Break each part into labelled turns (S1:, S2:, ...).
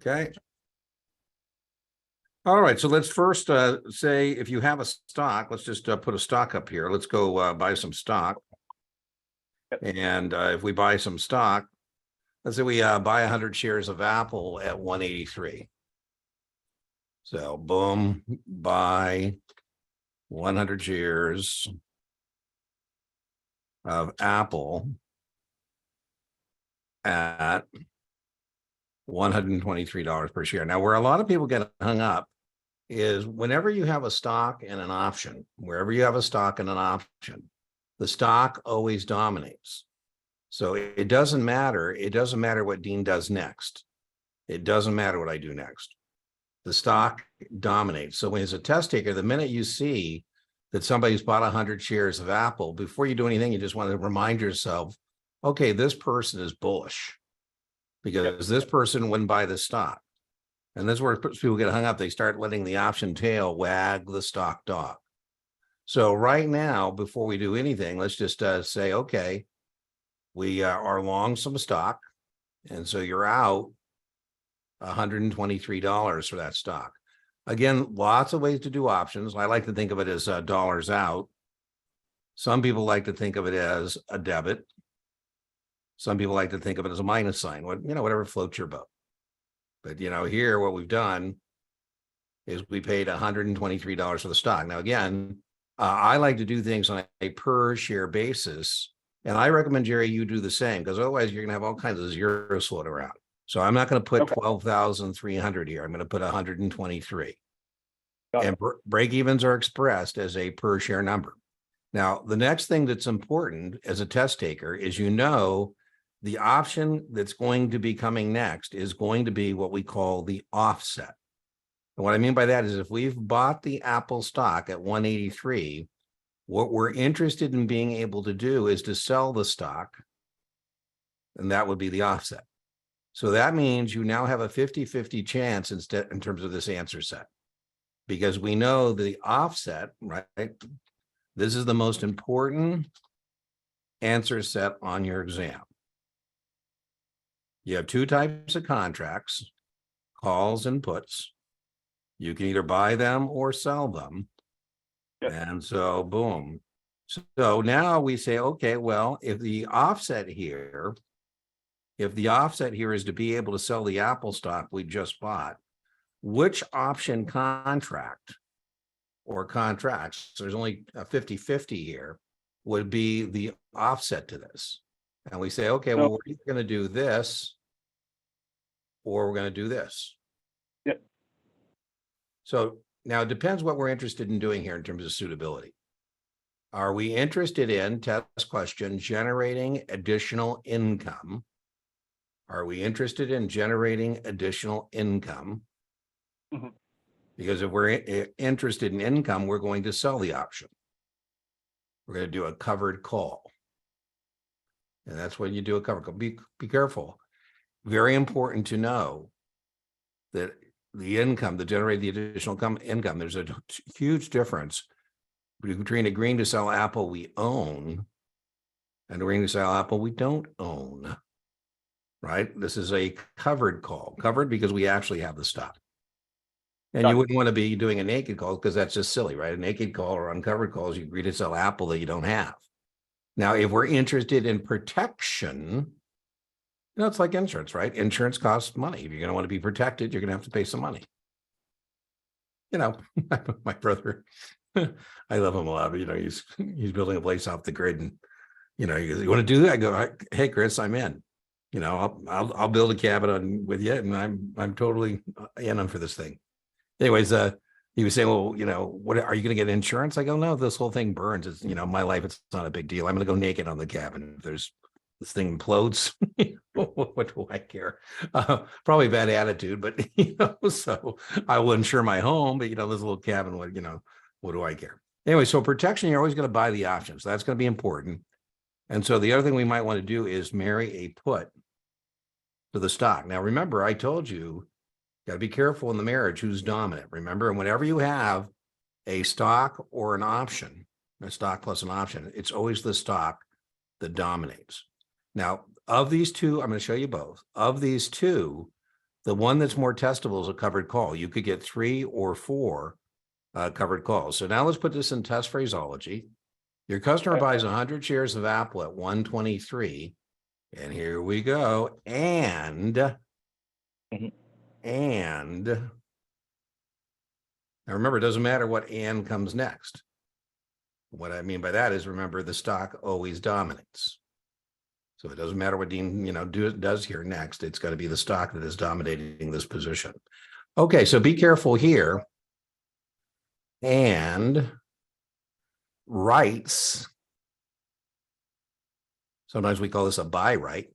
S1: Okay. All right, so let's first say if you have a stock, let's just put a stock up here. Let's go buy some stock. And if we buy some stock, let's say we buy 100 shares of Apple at 183. So boom, buy 100 shares of Apple at $123 per share. Now, where a lot of people get hung up is whenever you have a stock and an option, wherever you have a stock and an option, the stock always dominates. So it doesn't matter. It doesn't matter what Dean does next. It doesn't matter what I do next. The stock dominates. So when as a test taker, the minute you see that somebody's bought 100 shares of Apple, before you do anything, you just want to remind yourself, okay, this person is bullish because this person wouldn't buy the stock. And that's where people get hung up. They start letting the option tail wag the stock dog. So right now, before we do anything, let's just say, okay, we are long some stock. And so you're out $123 for that stock. Again, lots of ways to do options. I like to think of it as dollars out. Some people like to think of it as a debit. Some people like to think of it as a minus sign, whatever floats your boat. But, here what we've done is we paid $123 for the stock. Now, again, I like to do things on a per share basis. And I recommend, Jerry, you do the same, because otherwise you're going to have all kinds of zeros float around. So I'm not going to put 12,300 here. I'm going to put 123. And break evens are expressed as a per share number. Now, the next thing that's important as a test taker is, the option that's going to be coming next is going to be what we call the offset. And what I mean by that is if we've bought the Apple stock at 183, what we're interested in being able to do is to sell the stock, and that would be the offset. So that means you now have a 50-50 chance instead in terms of this answer set, because we know the offset, right? This is the most important answer set on your exam. You have two types of contracts, calls and puts. You can either buy them or sell them. And so, boom. So now we say, okay, well, if the offset here is to be able to sell the Apple stock we just bought, which option contract or contracts, there's only a 50-50 here, would be the offset to this? And we say, okay, well, we're either going to do this or we're going to do this.
S2: Yep.
S1: So now it depends what we're interested in doing here in terms of suitability. Are we interested in, test question, generating additional income? Are we interested in generating additional income?
S2: Mm-hmm.
S1: Because if we're interested in income, we're going to sell the option. We're going to do a covered call. And that's when you do a covered call. Be careful. Very important to know that the income, to generate the additional income, there's a huge difference between agreeing to sell Apple we own and agreeing to sell Apple we don't own, right? This is a covered call. Covered because we actually have the stock. And you wouldn't want to be doing a naked call because that's just silly, right? A naked call or uncovered calls, you agree to sell Apple that you don't have. Now, if we're interested in protection, it's like insurance, right? Insurance costs money. If you're going to want to be protected, you're going to have to pay some money. My brother, I love him a lot, but he's building a place off the grid, and he goes, "You want to do that?" I go, "Hey, Chris, I'm in. I'll build a cabin with you, and I'm totally in for this thing." Anyways, he was saying, "Well, what are you going to get insurance?" I go, "No, this whole thing burns. It's my life. It's not a big deal. I'm going to go naked on the cabin. If this thing implodes, what do I care?" Probably bad attitude, but so I will insure my home, but this little cabin, what do I care? Anyway, so protection, you're always going to buy the option. So that's going to be important. And so the other thing we might want to do is marry a put to the stock. Now, remember, I told you, got to be careful in the marriage who's dominant. Remember, and whenever you have a stock or an option, a stock plus an option, it's always the stock that dominates. Now, of these two, I'm going to show you both. Of these two, The one that's more testable is a covered call. You could get 3 or 4 covered calls. So now let's put this in test phraseology. Your customer buys 100 shares of Apple at 123. And here we go. And now remember, it doesn't matter what and comes next. What I mean by that is, remember, the stock always dominates. So it doesn't matter what Dean, does here next. It's got to be the stock that is dominating this position. Okay, so be careful here. And rights. Sometimes we call this a buy right,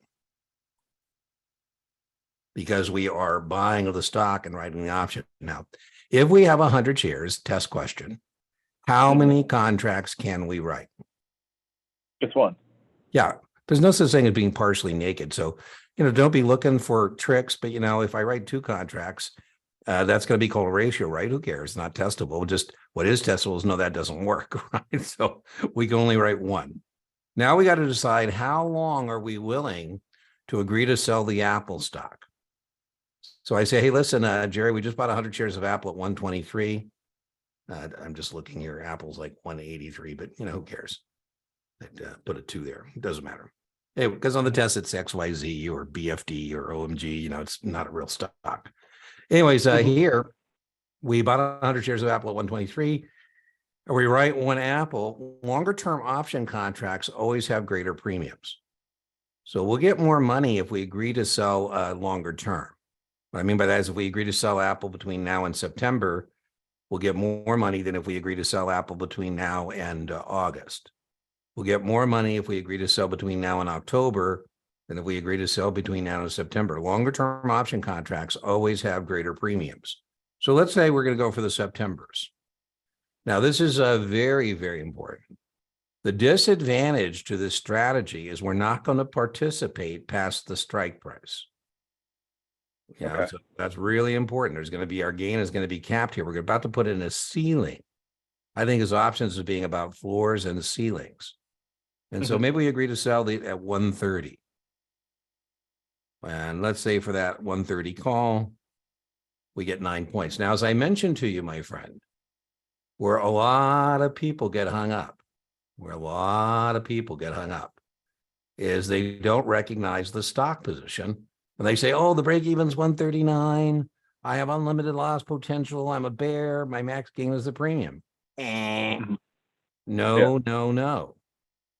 S1: because we are buying the stock and writing the option. Now, if we have 100 shares, test question, how many contracts can we write?
S2: Just one.
S1: Yeah. There's no such thing as being partially naked. So, don't be looking for tricks, but if I write 2 contracts, that's going to be called a ratio, right? Who cares? It's not testable. Just what is testable is, no, that doesn't work, right? So we can only write 1. Now we got to decide, how long are we willing to agree to sell the Apple stock? So I say, hey, listen, Jerry, we just bought 100 shares of Apple at 123. I'm just looking here. Apple's like 183, but who cares? I'd put a 2 there. It doesn't matter. Hey, because on the test it's XYZ or BFD or OMG. It's not a real stock. Anyways, here we bought 100 shares of Apple at 123. Or we write 1 Apple. Longer term option contracts always have greater premiums. So we'll get more money if we agree to sell longer term. What I mean by that is, if we agree to sell Apple between now and September, we'll get more money than if we agree to sell Apple between now and August. We'll get more money if we agree to sell between now and October than if we agree to sell between now and September. Longer term option contracts always have greater premiums. So let's say we're going to go for the Septembers. Now, this is very, very important. The disadvantage to this strategy is we're not going to participate past the strike price. So that's really important. There's going to be, our gain is going to be capped here. We're about to put in a ceiling. I think his options is being about floors and ceilings. And so maybe we agree to sell at 130. And let's say for that 130 call, we get 9 points. Now, as I mentioned to you, my friend, where a lot of people get hung up, is they don't recognize the stock position. And they say, oh, the break even's 139. I have unlimited loss potential. I'm a bear. My max gain is the premium. No.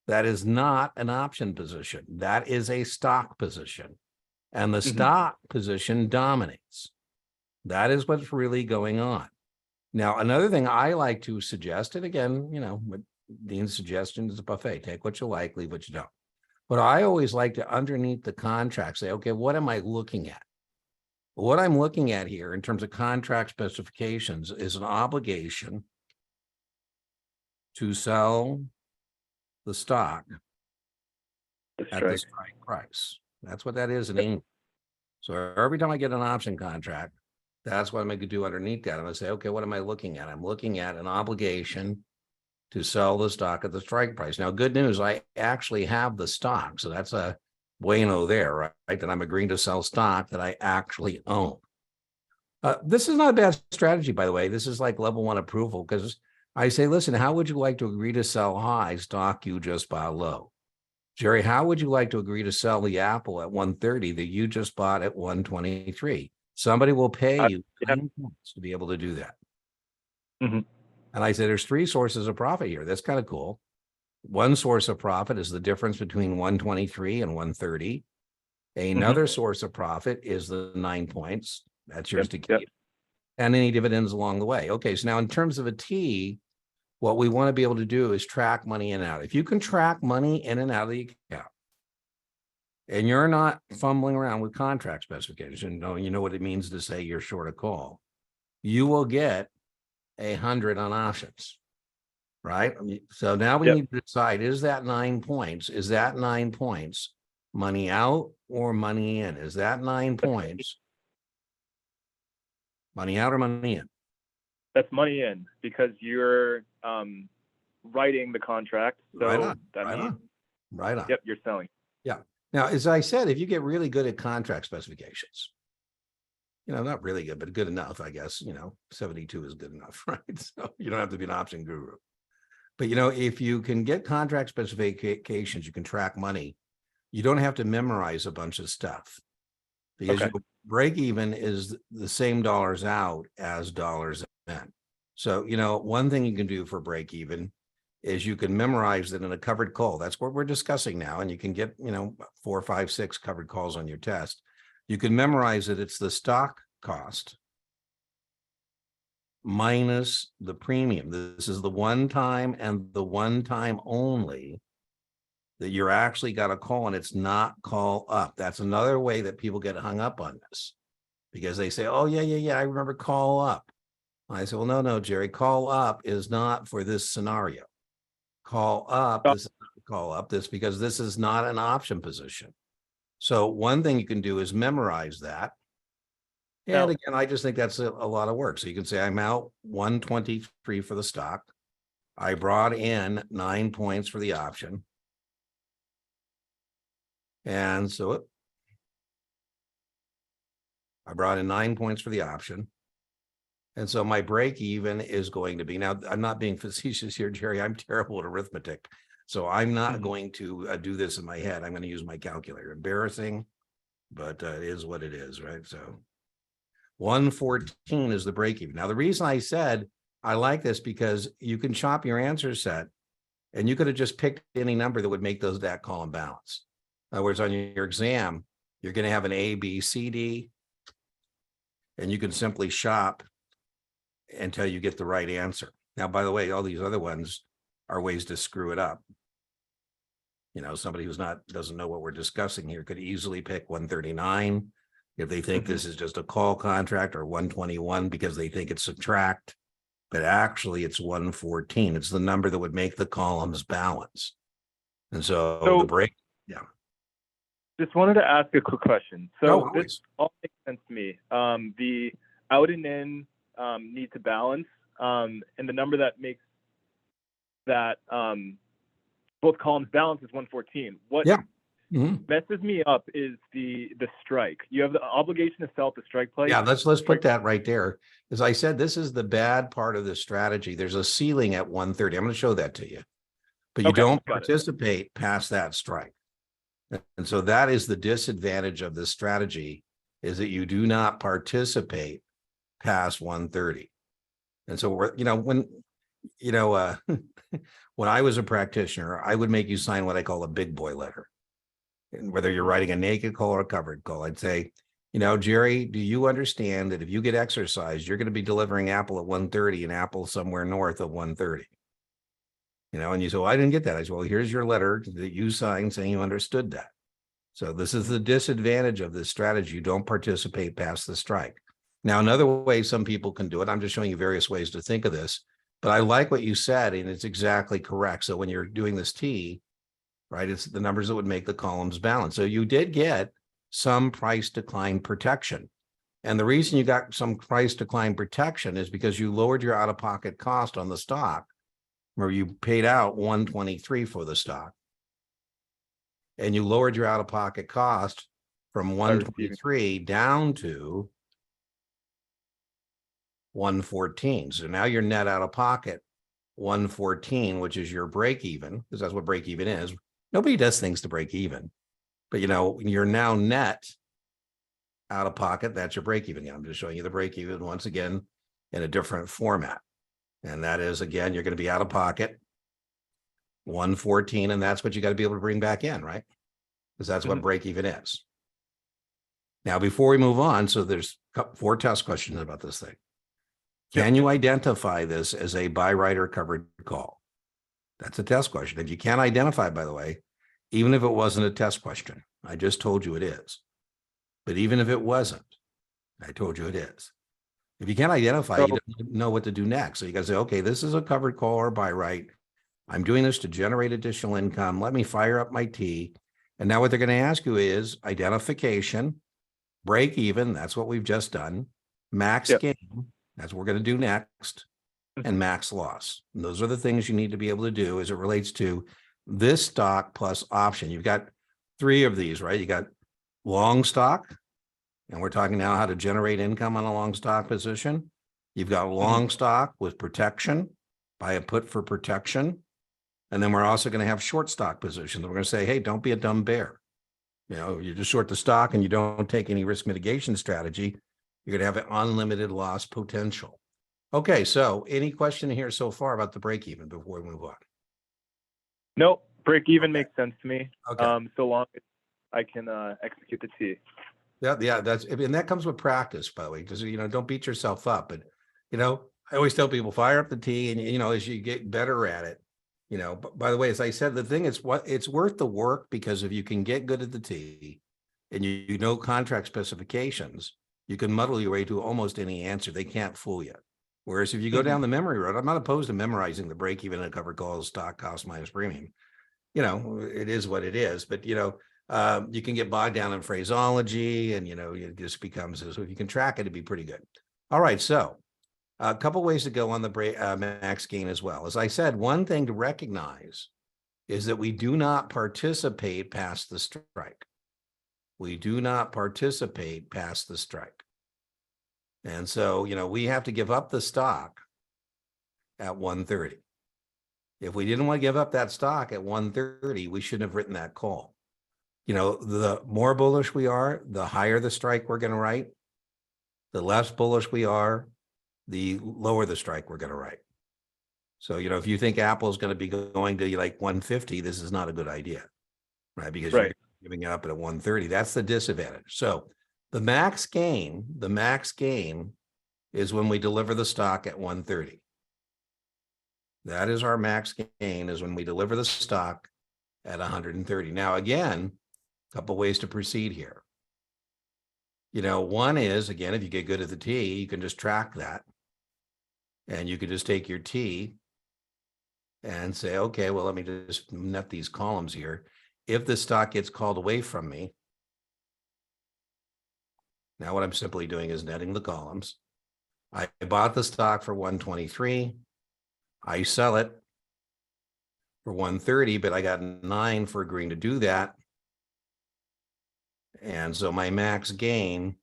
S1: That is not an option position. That is a stock position. And the stock position dominates. That is what's really going on. Now, another thing I like to suggest, and again, what Dean's suggestion is a buffet. Take what you like, leave what you don't. But I always like to, underneath the contract, say, okay, what am I looking at? What I'm looking at here in terms of contract specifications is an obligation to sell the stock at the strike price. That's what that is in English. So every time I get an option contract, that's what I'm going to do underneath that. I'm going to say, okay, what am I looking at? I'm looking at an obligation to sell the stock at the strike price. Now, good news, I actually have the stock. So that's a bueno there, right? That I'm agreeing to sell stock that I actually own. This is not a bad strategy, by the way. This is like level 1 approval, because I say, listen, how would you like to agree to sell high stock you just bought low? Jerry, how would you like to agree to sell the Apple at 130 that you just bought at 123? Somebody will pay you 9 points to be able to do that. And I say there's 3 sources of profit here. That's kind of cool. One source of profit is the difference between 123 and 130. Another source of profit is the 9 points. That's yours to keep. And any dividends along the way. Okay, so now in terms of a T, what we want to be able to do is track money in and out. If you can track money in and out of the account, and you're not fumbling around with contract specifications, you know what it means to say you're short a call, you will get 100 on options, right? So now we need to decide, is that 9 points? Is that 9 points money out or money in? Is that 9 points money out or money in?
S2: That's money in, because you're writing the contract. So
S1: right on.
S2: Yep, you're selling.
S1: Yeah. Now, as I said, if you get really good at contract specifications, not really good, but good enough, I guess. 72 is good enough, right? So you don't have to be an option guru. But if you can get contract specifications, you can track money. You don't have to memorize a bunch of stuff, because
S2: Okay.
S1: break even is the same dollars out as dollars in. So, one thing you can do for break even is you can memorize that in a covered call. That's what we're discussing now. And you can get, 4, 5, 6 covered calls on your test. You can memorize that it's the stock cost minus the premium. This is the one time and the one time only that you're actually got a call, and it's not call up. That's another way that people get hung up on this, because they say, oh, yeah, I remember call up. I say, well, no, Jerry, call up is not for this scenario. Call up, this is not call up this, because this is not an option position. So one thing you can do is memorize that. And again, I just think that's a lot of work. So you can say, I'm out 123 for the stock. I brought in 9 points for the option. And so I brought in 9 points for the option. And so my break even is going to be, now I'm not being facetious here, Jerry, I'm terrible at arithmetic. So I'm not going to do this in my head. I'm going to use my calculator. Embarrassing, but it is what it is, right? So 114 is the break even. Now, the reason I said I like this, because you can chop your answer set, and you could have just picked any number that would make that column balance. In other words, on your exam, you're going to have an A, B, C, D, and you can simply shop until you get the right answer. Now, by the way, all these other ones are ways to screw it up. Somebody who's doesn't know what we're discussing here could easily pick 139 if they think this is just a call contract, or 121 because they think it's subtract, but actually it's 114. It's the number that would make the columns balance. And so the break, yeah.
S2: Just wanted to ask a quick question. So
S1: No,
S2: this all makes sense to me. The out and in need to balance, and the number that makes that both columns balance is 114. What messes me up is the strike. You have the obligation to sell at the strike price.
S1: Yeah, let's put that right there. As I said, this is the bad part of the strategy. There's a ceiling at 130. I'm going to show that to you, but you don't participate past that strike. And so that is the disadvantage of this strategy, is that you do not participate past 130. And so we're, when I was a practitioner, I would make you sign what I call a big boy letter. And whether you're writing a naked call or a covered call, I'd say, Jerry, do you understand that if you get exercised, you're going to be delivering apple at 130 and apple somewhere north of 130? And you say, well, I didn't get that. I said, well, here's your letter that you signed saying you understood that. So this is the disadvantage of this strategy. You don't participate past the strike. Now, another way some people can do it, I'm just showing you various ways to think of this, but I like what you said, and it's exactly correct. So when you're doing this T, right, it's the numbers that would make the columns balance. So you did get some price decline protection. And the reason you got some price decline protection is because you lowered your out-of-pocket cost on the stock, where you paid out 123 for the stock. And you lowered your out-of-pocket cost from 123 down to 114. So now your net out of pocket 114, which is your break even, because that's what break even is. Nobody does things to break even, but you're now net out of pocket. That's your break even. I'm just showing you the break even once again in a different format. And that is, again, you're going to be out of pocket 114, and that's what you got to be able to bring back in, right? Because that's what break even is. Now, before we move on, so there's 4 test questions about this thing. Can you identify this as a buy write or covered call? That's a test question. If you can't identify, by the way, even if it wasn't a test question, I just told you it is. But even if it wasn't, I told you it is. If you can't identify, you don't know what to do next. So you got to say, okay, this is a covered call or buy write. I'm doing this to generate additional income. Let me fire up my T. And now what they're going to ask you is identification, break even. That's what we've just done. Max gain. That's what we're going to do next. And max loss. And those are the things you need to be able to do as it relates to this stock plus option. You've got 3 of these, right? You got long stock, And we're talking now how to generate income on a long stock position. You've got long stock with protection, buy a put for protection. And then we're also going to have short stock positions. We're going to say, hey, don't be a dumb bear. You know, you just short the stock and you don't take any risk mitigation strategy, you're going to have an unlimited loss potential. Okay, so any question here so far about the break even before we move on?
S2: Nope, break even
S1: Okay.
S2: makes sense to me.
S1: Okay.
S2: So long as I can execute the T.
S1: Yeah, and that comes with practice, by the way, because don't beat yourself up. But I always tell people fire up the T, and as you get better at it, by the way, as I said, the thing is it's worth the work, because if you can get good at the T and you know contract specifications, you can muddle your way to almost any answer. They can't fool you. Whereas if you go down the memory road, I'm not opposed to memorizing the break even and covered calls, stock cost minus premium. It is what it is, but you can get bogged down in phraseology, and it just becomes, so if you can track it, it'd be pretty good. All right, so a couple ways to go on the max gain as well. As I said, one thing to recognize is that we do not participate past the strike. We do not participate past the strike. And so, we have to give up the stock at 130. If we didn't want to give up that stock at 130, we shouldn't have written that call. The more bullish we are, the higher the strike we're going to write. The less bullish we are, the lower the strike we're going to write. So, if you think Apple is going to be going to like 150, this is not a good idea, right? Because you're giving it up at 130. That's the disadvantage. So the max gain is when we deliver the stock at 130. That is our max gain, is when we deliver the stock at 130. Now, again, a couple ways to proceed here. One is, again, if you get good at the T, you can just track that. And you could just take your T and say, okay, well, let me just net these columns here. If the stock gets called away from me, now what I'm simply doing is netting the columns. I bought the stock for 123. I sell it for 130, but I got 9 for agreeing to do that. And so my max gain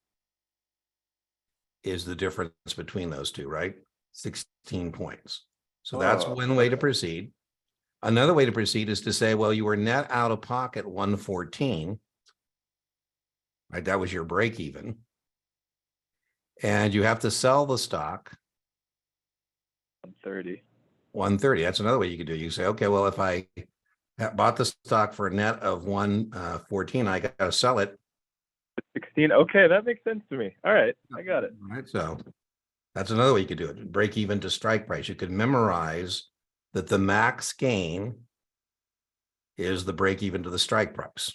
S1: is the difference between those two, right? 16 points. So that's one way to proceed. Another way to proceed is to say, well, you were net out of pocket 114, right? That was your break even. And you have to sell the stock 130. That's another way you could do it. You say, okay, well, if I bought the stock for a net of 114, I got to sell it
S2: 16. Okay, that makes sense to me. All right, I got it.
S1: All right, so that's another way you could do it. Break even to strike price. You could memorize that the max gain is the break even to the strike price.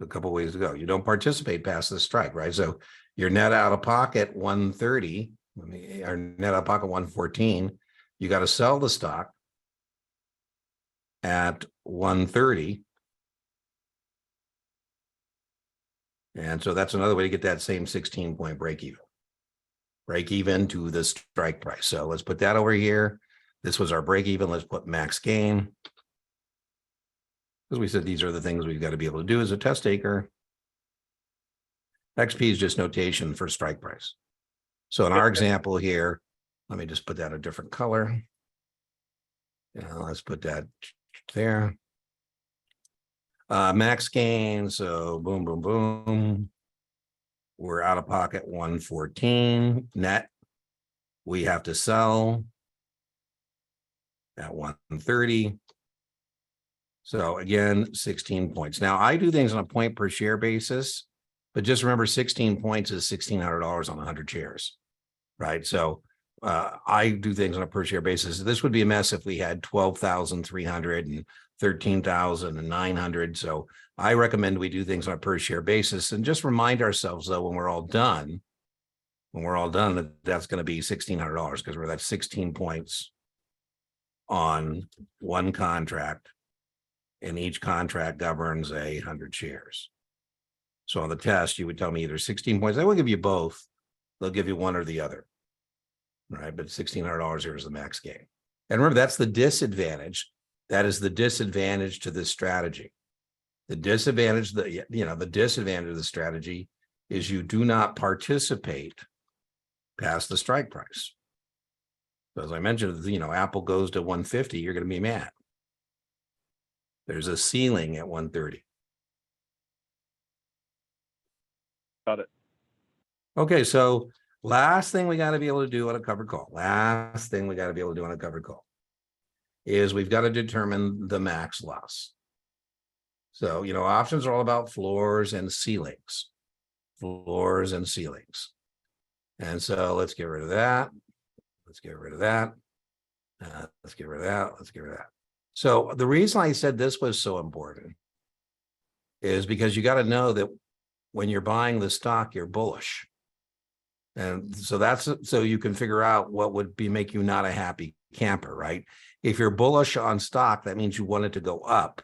S1: A couple ways to go. You don't participate past the strike, right? So you're net out of pocket 130, or net out of pocket 114. You got to sell the stock at 130. And so that's another way to get that same 16-point break even to the strike price. So let's put that over here. This was our break even. Let's put max gain. As we said, these are the things we've got to be able to do as a test taker. XP is just notation for strike price. So in our example here, let me just put that a different color. Let's put that there. Max gain, so boom, boom, boom. We're out of pocket 114 net. We have to sell at 130. So again, 16 points. Now I do things on a point per share basis, but just remember 16 points is $1,600 on 100 shares, right? So I do things on a per share basis. This would be a mess if we had 12,300 and 13,900. So I recommend we do things on a per share basis, and just remind ourselves, though, when we're all done, that that's going to be $1,600, because we're at 16 points on one contract, and each contract governs 100 shares. So on the test, you would tell me either 16 points. They will give you both. They'll give you one or the other, right? But $1,600 here is the max gain. And remember, that's the disadvantage. That is the disadvantage to this strategy. The disadvantage, the disadvantage of the strategy is you do not participate past the strike price. So as I mentioned, Apple goes to 150, you're going to be mad. There's a ceiling at 130.
S2: Got it.
S1: Okay, so last thing we got to be able to do on a covered call. Is we've got to determine the max loss. So, options are all about floors and ceilings. And so let's get rid of that. Let's get rid of that. Let's get rid of that. So the reason I said this was so important is because you got to know that when you're buying the stock, you're bullish. And so so you can figure out what would make you not a happy camper, right? If you're bullish on stock, that means you want it to go up.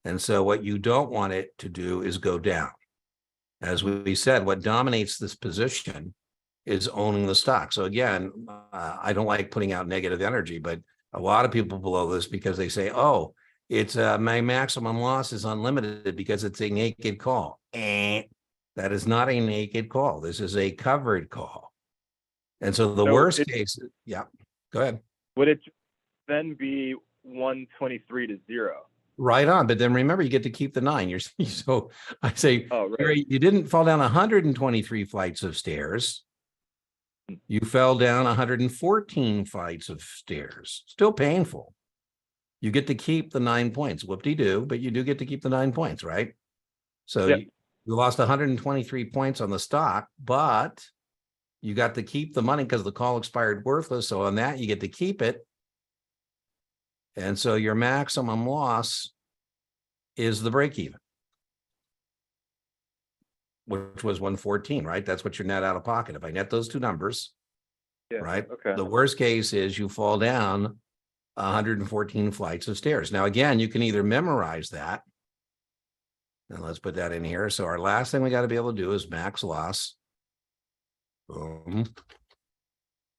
S1: And so what you don't want it to do is go down. As we said, what dominates this position is owning the stock. So again, I don't like putting out negative energy, but a lot of people below this because they say, oh, it's my maximum loss is unlimited because it's a naked call. That is not a naked call. This is a covered call. And so the worst case, yeah, go ahead.
S2: Would it then be 123 to 0?
S1: Right on. But then remember, you get to keep the 9. So I say,
S2: oh, right.
S1: You didn't fall down 123 flights of stairs. You fell down 114 flights of stairs. Still painful. You get to keep the 9 points. Whoop-de-doo, but you do get to keep the 9 points, right? So
S2: yep.
S1: You lost 123 points on the stock, but you got to keep the money because the call expired worthless. So on that, you get to keep it. And so your maximum loss is the break even, which was 114, right? That's what your net out of pocket. If I net those two numbers, right?
S2: Okay.
S1: The worst case is you fall down 114 flights of stairs. Now, again, you can either memorize that. And let's put that in here. So our last thing we got to be able to do is max loss. Boom.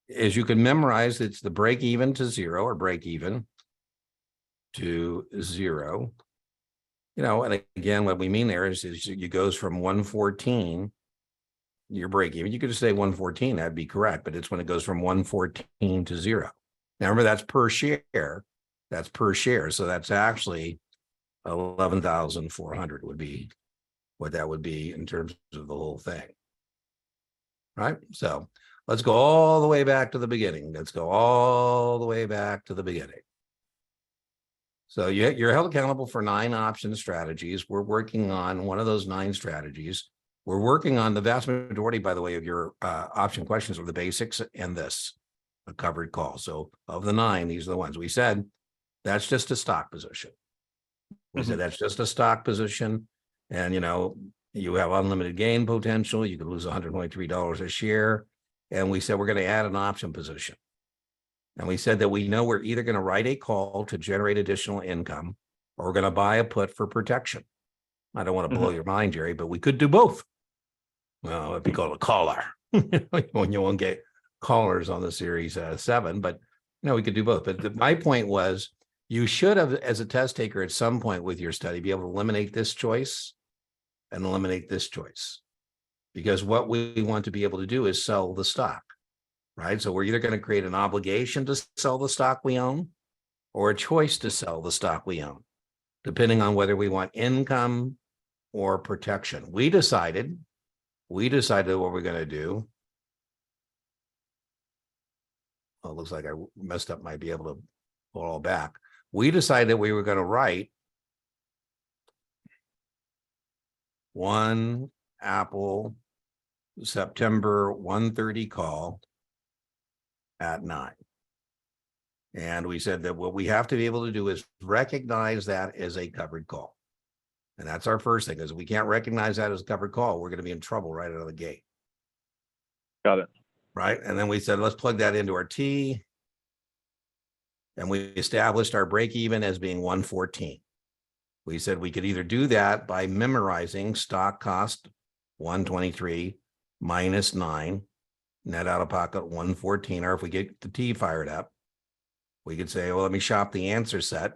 S1: Is you can memorize it's the break even to 0 or break even to 0. And again, what we mean there is it goes from 114, your break even. You could just say 114, that'd be correct, but it's when it goes from 114 to 0. Now remember, that's per share. So that's actually 11,400 would be what that would be in terms of the whole thing. Right? So let's go all the way back to the beginning. So you're held accountable for 9 option strategies. We're working on one of those 9 strategies. We're working on the vast majority, by the way, of your option questions are the basics and a covered call. So of the 9, these are the ones we said, that's just a stock position. We said that's just a stock position. And, you have unlimited gain potential. You could lose $123 a share. And we said, we're going to add an option position. And we said that we know we're either going to write a call to generate additional income, or we're going to buy a put for protection. I don't want to blow your mind, Jerry, but we could do both. Well, it'd be called a caller when you won't get callers on the Series 7, but we could do both. But my point was, you should have, as a test taker at some point with your study, be able to eliminate this choice and eliminate this choice. Because what we want to be able to do is sell the stock. Right. So we're either going to create an obligation to sell the stock we own or a choice to sell the stock we own, depending on whether we want income or protection. We decided what we're going to do. Well, it looks like I messed up, might be able to pull it all back. We decided we were going to write one Apple September 130 call at 9. And we said that what we have to be able to do is recognize that as a covered call. And that's our first thing, is if we can't recognize that as a covered call, we're going to be in trouble right out of the gate.
S2: Got it.
S1: Right. And then we said, let's plug that into our T. And we established our break even as being 114. We said we could either do that by memorizing stock cost 123 minus 9. Net out of pocket 114, or if we get the T fired up, we could say, well, let me shop the answer set.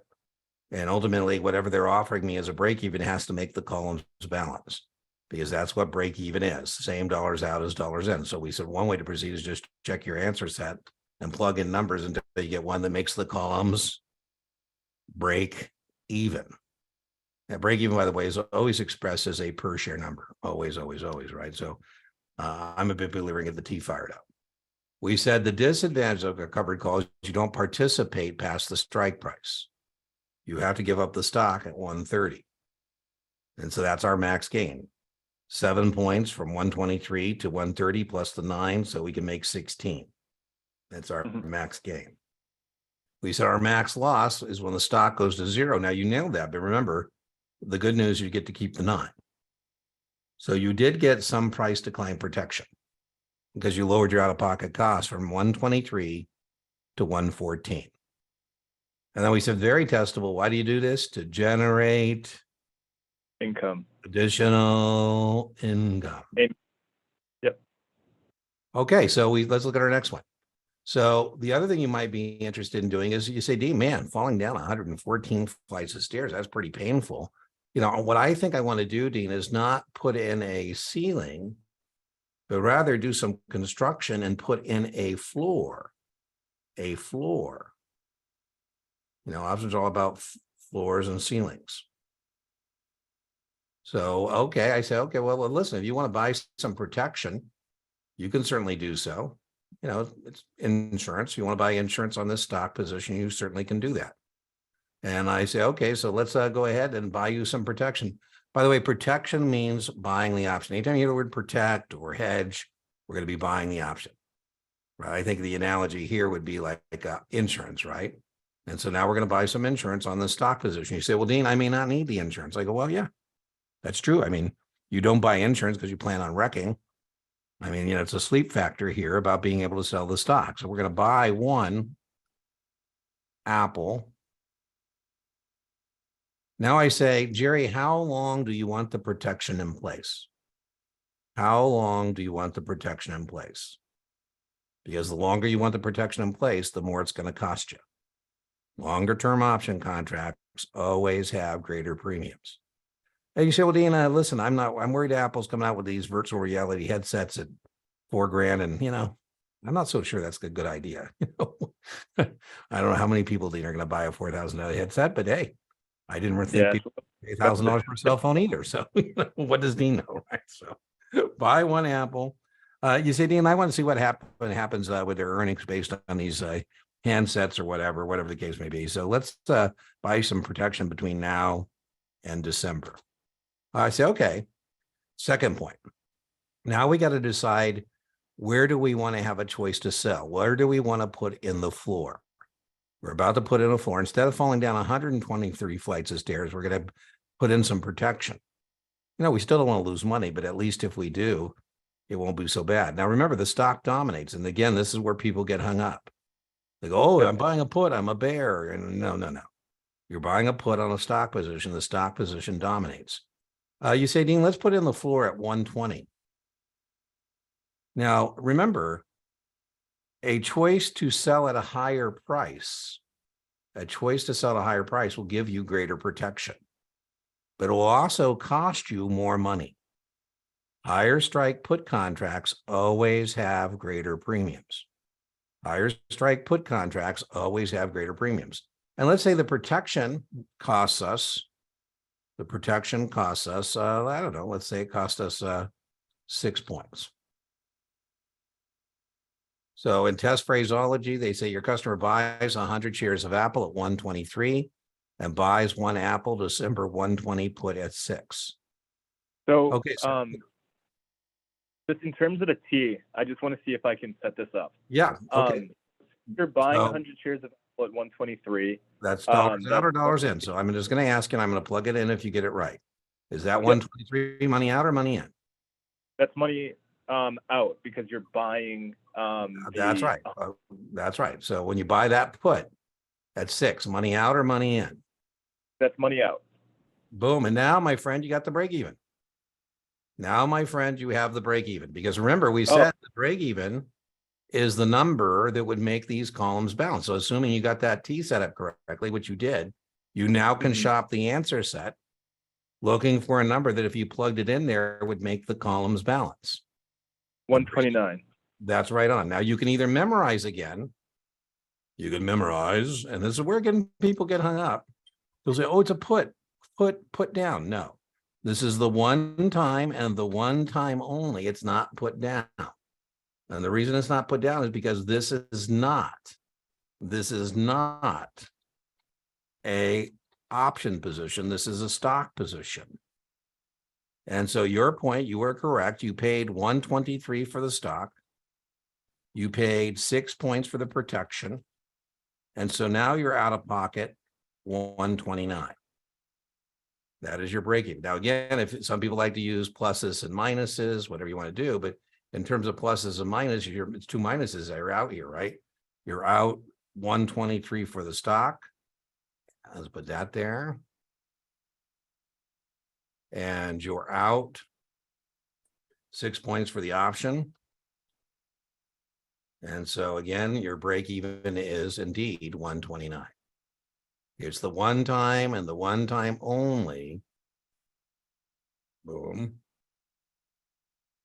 S1: And ultimately, whatever they're offering me as a break even has to make the columns balance, because that's what break even is. Same dollars out as dollars in. So we said one way to proceed is just check your answer set and plug in numbers until you get one that makes the columns break even. Now, break even, by the way, is always expressed as a per share number. Always, always, always, right? So I'm a big believer in get the T fired up. We said the disadvantage of a covered call is you don't participate past the strike price. You have to give up the stock at 130. And so that's our max gain. 7 points from 123 to 130 plus the 9, so we can make 16. That's our max gain. We said our max loss is when the stock goes to 0. Now you nailed that, but remember, the good news, you get to keep the 9. So you did get some price decline protection because you lowered your out-of-pocket cost from 123 to 114. And then we said very testable. Why do you do this? To generate
S2: income.
S1: Additional income.
S2: Yep.
S1: Okay, so let's look at our next one. So the other thing you might be interested in doing is you say, Dean, man, falling down 114 flights of stairs, that's pretty painful. You know, what I think I want to do, Dean, is not put in a ceiling, but rather do some construction and put in a floor. A floor. You know, options are all about floors and ceilings. So, okay, I say, okay, well, listen, if you want to buy some protection, you can certainly do so. You know, it's insurance. You want to buy insurance on this stock position, you certainly can do that. And I say, okay, so let's go ahead and buy you some protection. By the way, protection means buying the option. Anytime you hear the word protect or hedge, we're going to be buying the option, right? I think the analogy here would be like insurance, right? And so now we're going to buy some insurance on the stock position. You say, well, Dean, I may not need the insurance. I go, well, yeah, that's true. I mean, you don't buy insurance because you plan on wrecking. I mean, you know, it's a sleep factor here about being able to sell the stock. So we're going to buy one Apple. Now I say, Jerry, how long do you want the protection in place? How long do you want the protection in place? Because the longer you want the protection in place, the more it's going to cost you. Longer term option contracts always have greater premiums. And you say, well, Dean, listen, I'm worried Apple's coming out with these virtual reality headsets at $4,000. And, you know, I'm not so sure that's a good idea. You know, I don't know how many people, Dean, are going to buy a $4,000 headset, but hey, I didn't think people pay $1,000 for a cell phone either. So what does Dean know, right? So buy one Apple. You say, Dean, I want to see what happens with their earnings based on these handsets or whatever the case may be. So let's buy some protection between now and December. I say, okay, second point. Now we got to decide, where do we want to have a choice to sell? Where do we want to put in the floor? We're about to put in a floor. Instead of falling down 123 flights of stairs, we're going to put in some protection. You know, we still don't want to lose money, but at least if we do, it won't be so bad. Now, remember, the stock dominates. And again, this is where people get hung up. They go, oh, I'm buying a put, I'm a bear. And no. You're buying a put on a stock position. The stock position dominates. You say, Dean, let's put in the floor at 120. Now, remember, a choice to sell at a higher price will give you greater protection, but it will also cost you more money. Higher strike put contracts always have greater premiums. Higher strike put contracts always have greater premiums. And let's say the protection costs us, I don't know, let's say it cost us 6 points. So in test phraseology, they say your customer buys 100 shares of Apple at 123 and buys one Apple December 120 put at 6.
S2: So,
S1: okay,
S2: just in terms of the T, I just want to see if I can set this up.
S1: Yeah. Okay.
S2: You're buying 100 shares of Apple at 123.
S1: That's dollars out or dollars in. So I'm just going to ask you, and I'm going to plug it in if you get it right. Is that 123 money out or money in?
S2: That's money out because you're buying.
S1: That's right. That's right. So when you buy that put at 6, money out or money in?
S2: That's money out.
S1: Boom. And now, my friend, you got the break even. Now, my friend, you have the break even, because remember, we said the break even is the number that would make these columns balance. So assuming you got that T set up correctly, which you did, You now can
S2: Mhm.
S1: shop the answer set, looking for a number that if you plugged it in there would make the columns balance.
S2: 129.
S1: That's right on. Now you can either memorize again. You can memorize, and this is where people get hung up. They'll say, oh, it's a put down. No, this is the one time and the one time only. It's not put down. And the reason it's not put down is because this is not a option position. This is a stock position. And so your point, you were correct. You paid 123 for the stock. You paid 6 points for the protection. And so now you're out of pocket 129. That is your break-even. Now, again, if some people like to use pluses and minuses, whatever you want to do, but in terms of pluses and minuses, it's two minuses that are out here, right? You're out 123 for the stock. Let's put that there. And you're out 6 points for the option. And so again, your break even is indeed 129. It's the one time and the one time only, boom,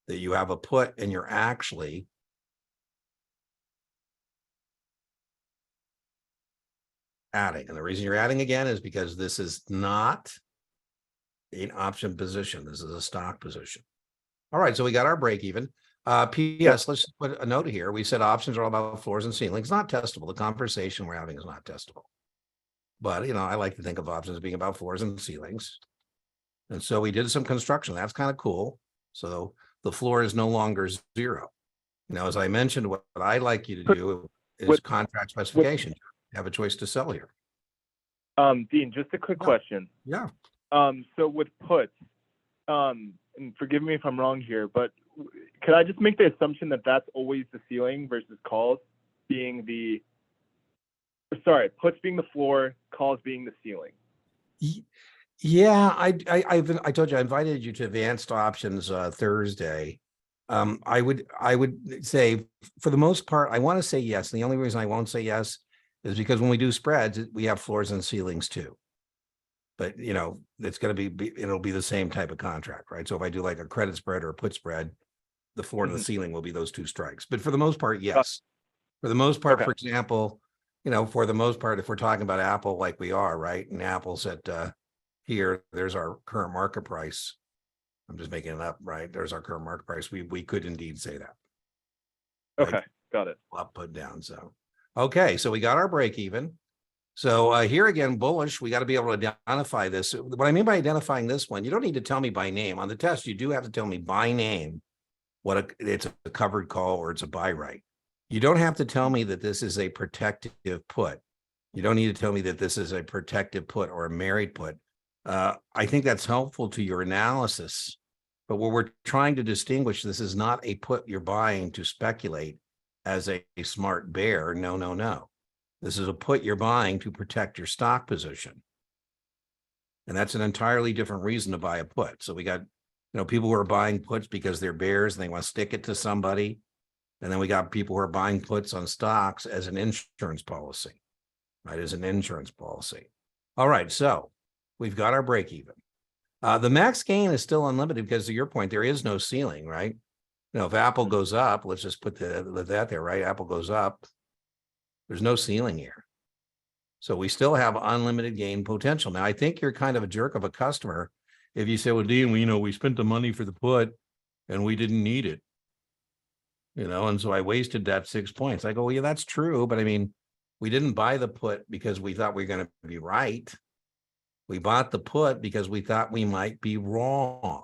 S1: that you have a put and you're actually adding. And the reason you're adding again is because this is not an option position. This is a stock position. All right, so we got our break even. P.S. Let's put a note here. We said options are all about floors and ceilings. Not testable. The conversation we're having is not testable. But, I like to think of options being about floors and ceilings. And so we did some construction. That's kind of cool. So the floor is no longer 0. Now, as I mentioned, what I'd like you to do is contract specification. You have a choice to sell here.
S2: Dean, just a quick question.
S1: Yeah.
S2: So with puts, and forgive me if I'm wrong here, but could I just make the assumption that that's always the ceiling versus calls being puts being the floor, calls being the ceiling?
S1: Yeah, I told you I invited you to advanced options Thursday. I would say for the most part, I want to say yes. And the only reason I won't say yes is because when we do spreads, we have floors and ceilings too. But it's going to be it'll be the same type of contract, right? So if I do like a credit spread or a put spread, the floor and the ceiling will be those two strikes. But for the most part, yes. For the most part, for example, for the most part, if we're talking about Apple like we are, right? And Apple's at here, there's our current market price. I'm just making it up, right? There's our current market price. We could indeed say that.
S2: Okay,
S1: right?
S2: got it.
S1: Up, put down. So, okay, so we got our break even. So here again, bullish, we got to be able to identify this. What I mean by identifying this one, you don't need to tell me by name. On the test, you do have to tell me by name it's a covered call or it's a buy right. You don't have to tell me that this is a protective put. You don't need to tell me that this is a protective put or a married put. I think that's helpful to your analysis. But what we're trying to distinguish, this is not a put you're buying to speculate as a smart bear. No. This is a put you're buying to protect your stock position. And that's an entirely different reason to buy a put. So we got, people who are buying puts because they're bears and they want to stick it to somebody. And then we got people who are buying puts on stocks as an insurance policy, right? As an insurance policy. All right, so we've got our break even. The max gain is still unlimited because to your point, there is no ceiling, right? If Apple goes up, let's just put that there, right? Apple goes up. There's no ceiling here. So we still have unlimited gain potential. Now, I think you're kind of a jerk of a customer if you say, well, Dean, we spent the money for the put and we didn't need it. And so I wasted that 6 points. I go, well, yeah, that's true. But we didn't buy the put because we thought we were going to be right. We bought the put because we thought we might be wrong.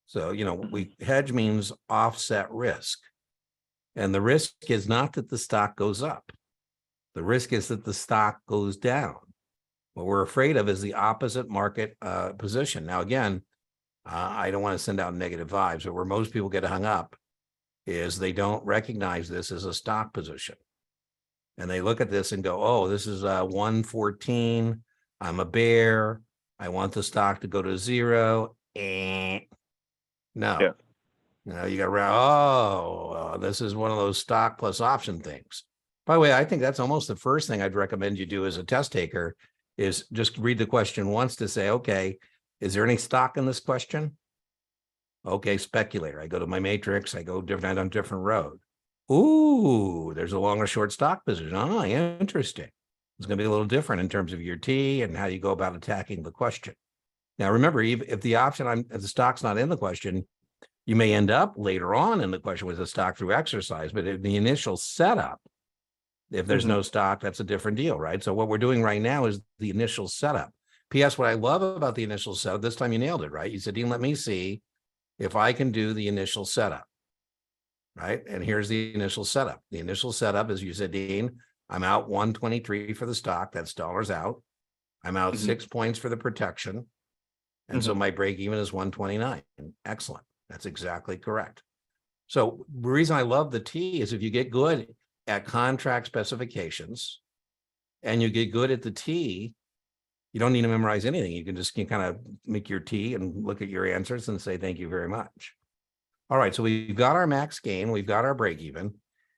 S1: So, hedge means offset risk. And the risk is not that the stock goes up. The risk is that the stock goes down. What we're afraid of is the opposite market position. Now, again, I don't want to send out negative vibes, but where most people get hung up is they don't recognize this as a stock position. And they look at this and go, oh, this is 114. I'm a bear. I want the stock to go to 0. No.
S2: Yeah.
S1: You got, this is one of those stock plus option things. By the way, I think that's almost the first thing I'd recommend you do as a test taker is just read the question once to say, okay, is there any stock in this question? Okay, speculator. I go to my matrix, I go different on different road. Ooh, there's a long or short stock position. Ah, interesting. It's going to be a little different in terms of your T and how you go about attacking the question. Now, remember, if the option if the stock's not in the question, you may end up later on in the question with a stock through exercise, but in the initial setup, if there's no stock, that's a different deal, right? So what we're doing right now is the initial setup. P.S. What I love about the initial setup, this time you nailed it, right? You said, Dean, let me see if I can do the initial setup, right? And here's the initial setup. The initial setup, as you said, Dean, I'm out 123 for the stock. That's dollars out. I'm out 6 points for the protection. And so my break even is 129. Excellent. That's exactly correct. So the reason I love the T is if you get good at contract specifications and you get good at the T, you don't need to memorize anything. You can just kind of make your T and look at your answers and say, thank you very much. All right. So we've got our max gain. We've got our break even.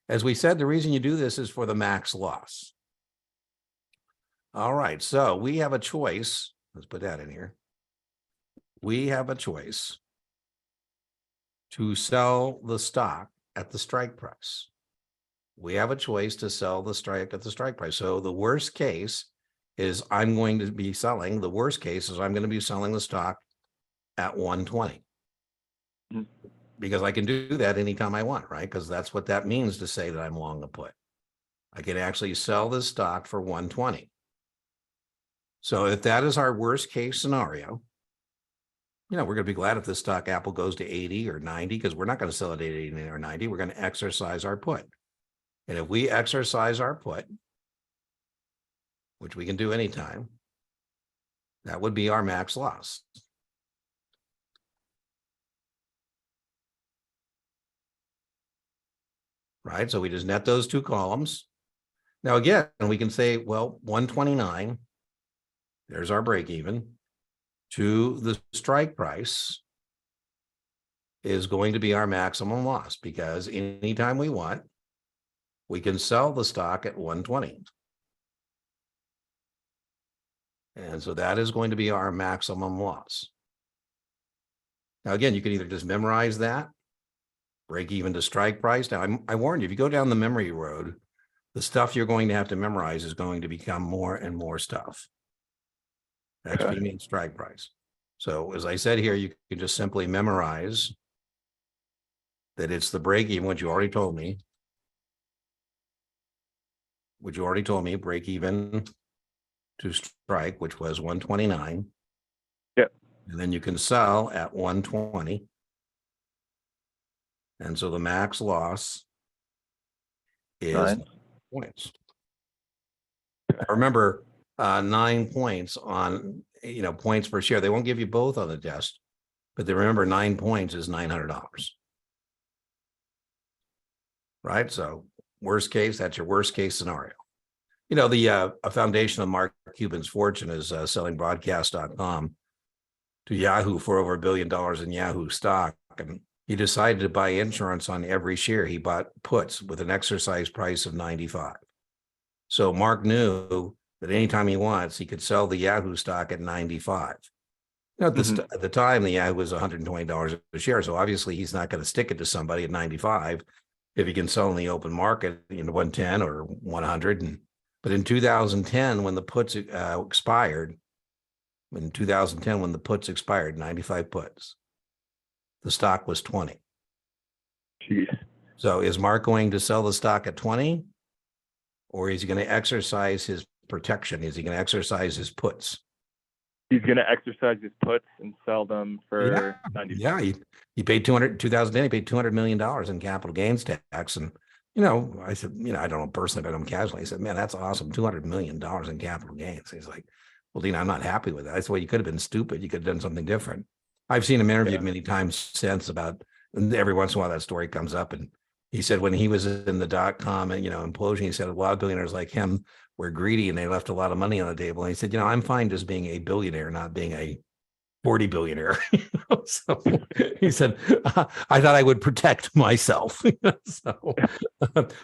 S1: As we said, the reason you do this is for the max loss. All right. So we have a choice. Let's put that in here. We have a choice to sell the stock at the strike price. We have a choice to sell the strike at the strike price. So the worst case is I'm going to be selling. The worst case is I'm going to be selling the stock at 120 because I can do that anytime I want, right? Because that's what that means to say that I'm long a put. I can actually sell this stock for 120. So if that is our worst case scenario, we're going to be glad if the stock Apple goes to 80 or 90 because we're not going to sell it at 80 or 90. We're going to exercise our put. And if we exercise our put, which we can do anytime, that would be our max loss. Right? So we just net those two columns. Now, again, we can say, well, 129, there's our break even, to the strike price is going to be our maximum loss because anytime we want, we can sell the stock at 120. And so that is going to be our maximum loss. Now, again, you can either just memorize that, break even to strike price. Now, I warned you, if you go down the memory road, the stuff you're going to have to memorize is going to become more and more stuff. That's what you mean strike price. So as I said here, you can just simply memorize that it's the break even, which you already told me. Break even to strike, which was 129.
S2: Yep.
S1: And then you can sell at 120. And so the max loss is 9 points. Remember, 9 points on, points per share. They won't give you both on the test, but they remember 9 points is $900. Right? So worst case, that's your worst case scenario. A foundation of Mark Cuban's fortune is selling broadcast.com to Yahoo for over $1 billion in Yahoo stock. And he decided to buy insurance on every share. He bought puts with an exercise price of 95. So Mark knew that anytime he wants, he could sell the Yahoo stock at 95. At the time, the Yahoo was $120 a share. So obviously he's not going to stick it to somebody at 95 if he can sell in the open market, 110 or 100. But in 2010, when the puts expired, 95 puts, the stock was 20.
S2: Jeez.
S1: So is Mark going to sell the stock at 20? Or is he going to exercise his protection? Is he going to exercise his puts?
S2: He's going to exercise his puts and sell them for 90.
S1: Yeah, he paid 2010, he paid $200 million in capital gains tax. And, I said, I don't know personally, but I'm casually. I said, man, that's awesome. $200 million in capital gains. He's like, well, Dean, I'm not happy with that. I said, well, you could have been stupid. You could have done something different. I've seen him interviewed many times since about, and every once in a while that story comes up. And he said when he was in the .com and, implosion, he said a lot of billionaires like him were greedy and they left a lot of money on the table. And he said, I'm fine just being a billionaire, not being a 40 billionaire. So he said, I thought I would protect myself. So,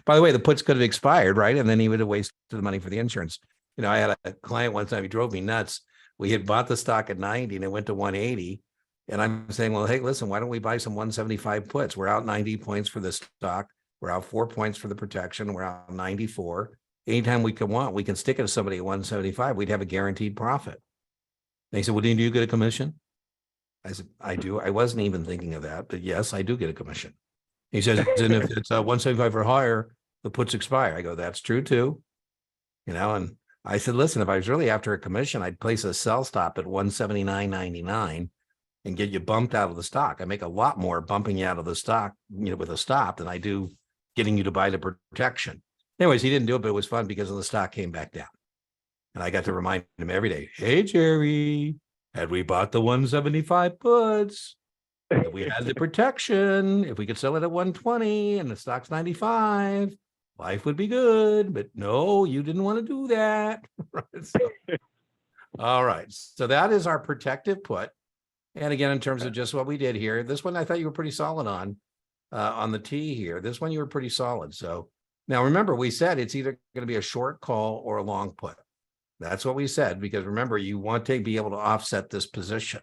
S1: by the way, the puts could have expired, right? And then he would have wasted the money for the insurance. You know, I had a client one time, he drove me nuts. We had bought the stock at 90 and it went to 180. And I'm saying, well, hey, listen, why don't we buy some 175 puts? We're out 90 points for the stock. We're out 4 points for the protection. We're out 94. Anytime we can stick it to somebody at 175, we'd have a guaranteed profit. They said, well, do you get a commission? I said, I do. I wasn't even thinking of that, but yes, I do get a commission. He says, and if it's 175 or higher, the puts expire. I go, that's true too. You know, and I said, listen, if I was really after a commission, I'd place a sell stop at 179.99 and get you bumped out of the stock. I make a lot more bumping you out of the stock, you know, with a stop than I do getting you to buy the protection. Anyways, he didn't do it, but it was fun because the stock came back down. And I got to remind him every day, hey, Jerry, had we bought the 175 puts, if we had the protection, if we could sell it at 120 and the stock's 95, life would be good. But no, you didn't want to do that. All right. So that is our protective put. And again, in terms of just what we did here, this one I thought you were pretty solid on the T here. This one you were pretty solid. So now remember, we said it's either going to be a short call or a long put. That's what we said, because remember, you want to be able to offset this position.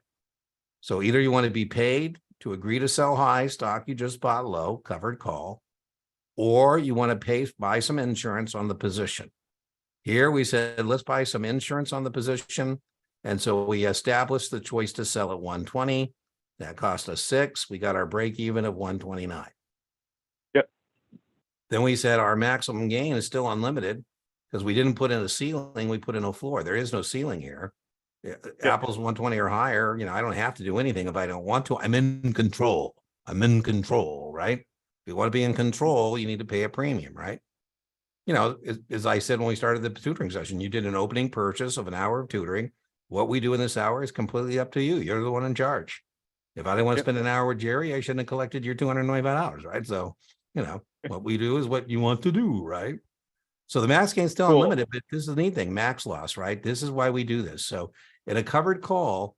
S1: So either you want to be paid to agree to sell high stock you just bought low, covered call, or you want to buy some insurance on the position. Here we said, let's buy some insurance on the position. And so we established the choice to sell at 120. That cost us 6. We got our break even of 129.
S2: Yep.
S1: Then we said our maximum gain is still unlimited because we didn't put in a ceiling. We put in a floor. There is no ceiling here. Apple's 120 or higher. You know, I don't have to do anything if I don't want to. I'm in control. I'm in control, right? If you want to be in control, you need to pay a premium, right? You know, as I said when we started the tutoring session, you did an opening purchase of an hour of tutoring. What we do in this hour is completely up to you. You're the one in charge. If I didn't want to spend an hour with Jerry, I shouldn't have collected your $225, right? So, you know, what we do is what you want to do, right? So the max gain is still unlimited, but this is the neat thing, max loss, right? This is why we do this. So in a covered call,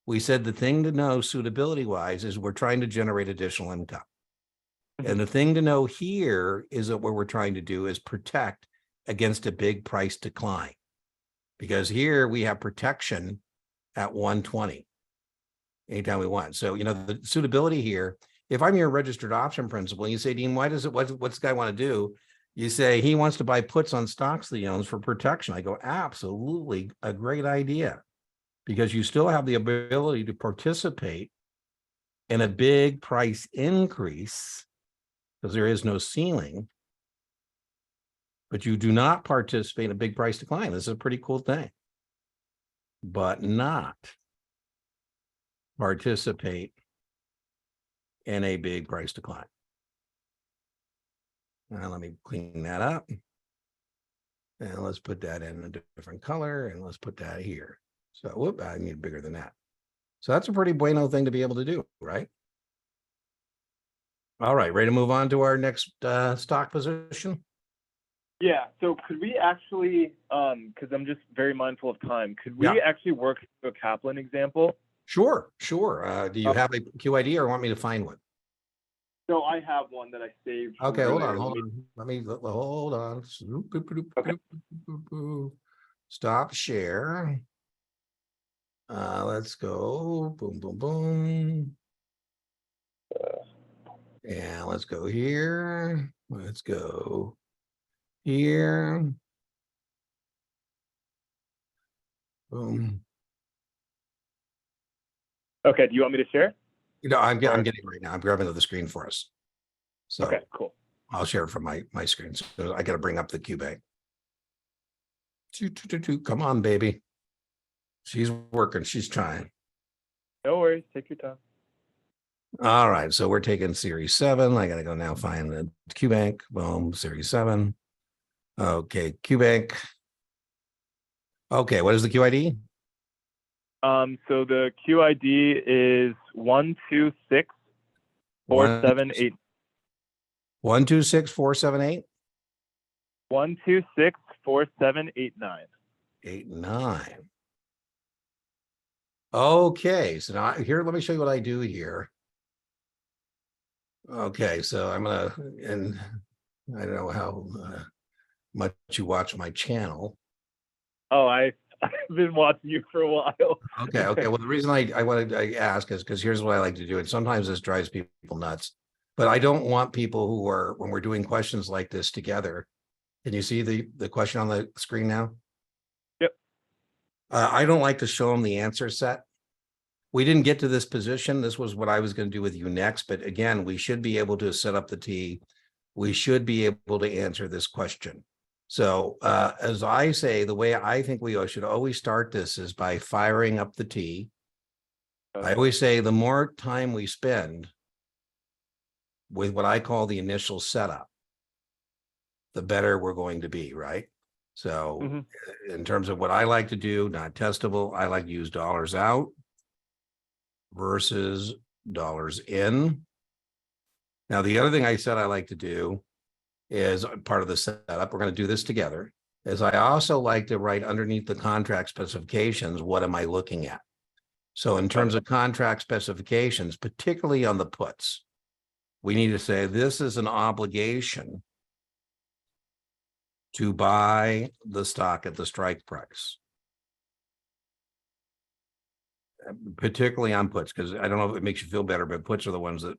S1: we said the thing to know suitability wise is we're trying to generate additional income. And the thing to know here is that what we're trying to do is protect against a big price decline. Because here we have protection at 120 anytime we want. So, you know, the suitability here, if I'm your registered option principal, you say, Dean, what's this guy want to do? You say he wants to buy puts on stocks that he owns for protection. I go, absolutely a great idea, because you still have the ability to participate in a big price increase because there is no ceiling, but you do not participate in a big price decline. This is a pretty cool thing, but not participate in a big price decline. Now let me clean that up. And let's put that in a different color, and let's put that here. So, whoop, I need bigger than that. So that's a pretty bueno thing to be able to do, right? All right, ready to move on to our next stock position?
S2: Yeah. So could we actually, because I'm just very mindful of time, could we actually work through a Kaplan example?
S1: Sure. Do you have a QID or want me to find one?
S2: So I have one that I saved.
S1: Okay, hold on. Let me hold on.
S2: Okay.
S1: Stop share. Let's go. Boom, boom, boom. And let's go here. Let's go here. Boom.
S2: Okay. Do you want me to share?
S1: You know, I'm getting it right now. I'm grabbing the screen for us. So
S2: okay, cool.
S1: I'll share it from my screen. So I got to bring up the QBank. Come on, baby. She's working. She's trying.
S2: No worries. Take your time.
S1: All right. So we're taking series 7. I got to go now find the QBank. Boom. Series 7. Okay. QBank. Okay. What is the QID?
S2: So the QID is 1264788.
S1: 1264788.
S2: 1264789.
S1: 89. Okay, so now here, let me show you what I do here. Okay, so I'm gonna, and I don't know how much you watch my channel.
S2: Oh, I've been watching you for a while.
S1: Okay, okay. Well, the reason I wanted to ask is because here's what I like to do, and sometimes this drives people nuts. But I don't want people who are, when we're doing questions like this together. Can you see the question on the screen now?
S2: Yep.
S1: I don't like to show them the answer set. We didn't get to this position. This was what I was going to do with you next. But again, we should be able to set up the T. We should be able to answer this question. So as I say, the way I think we should always start this is by firing up the T. I always say the more time we spend with what I call the initial setup, the better we're going to be, right? So in terms of what I like to do, not testable, I like to use dollars out versus dollars in. Now, the other thing I said I like to do is part of the setup, we're going to do this together, is I also like to write underneath the contract specifications, what am I looking at? So in terms of contract specifications, particularly on the puts, we need to say this is an obligation to buy the stock at the strike price. Particularly on puts, because I don't know if it makes you feel better, but puts are the ones that,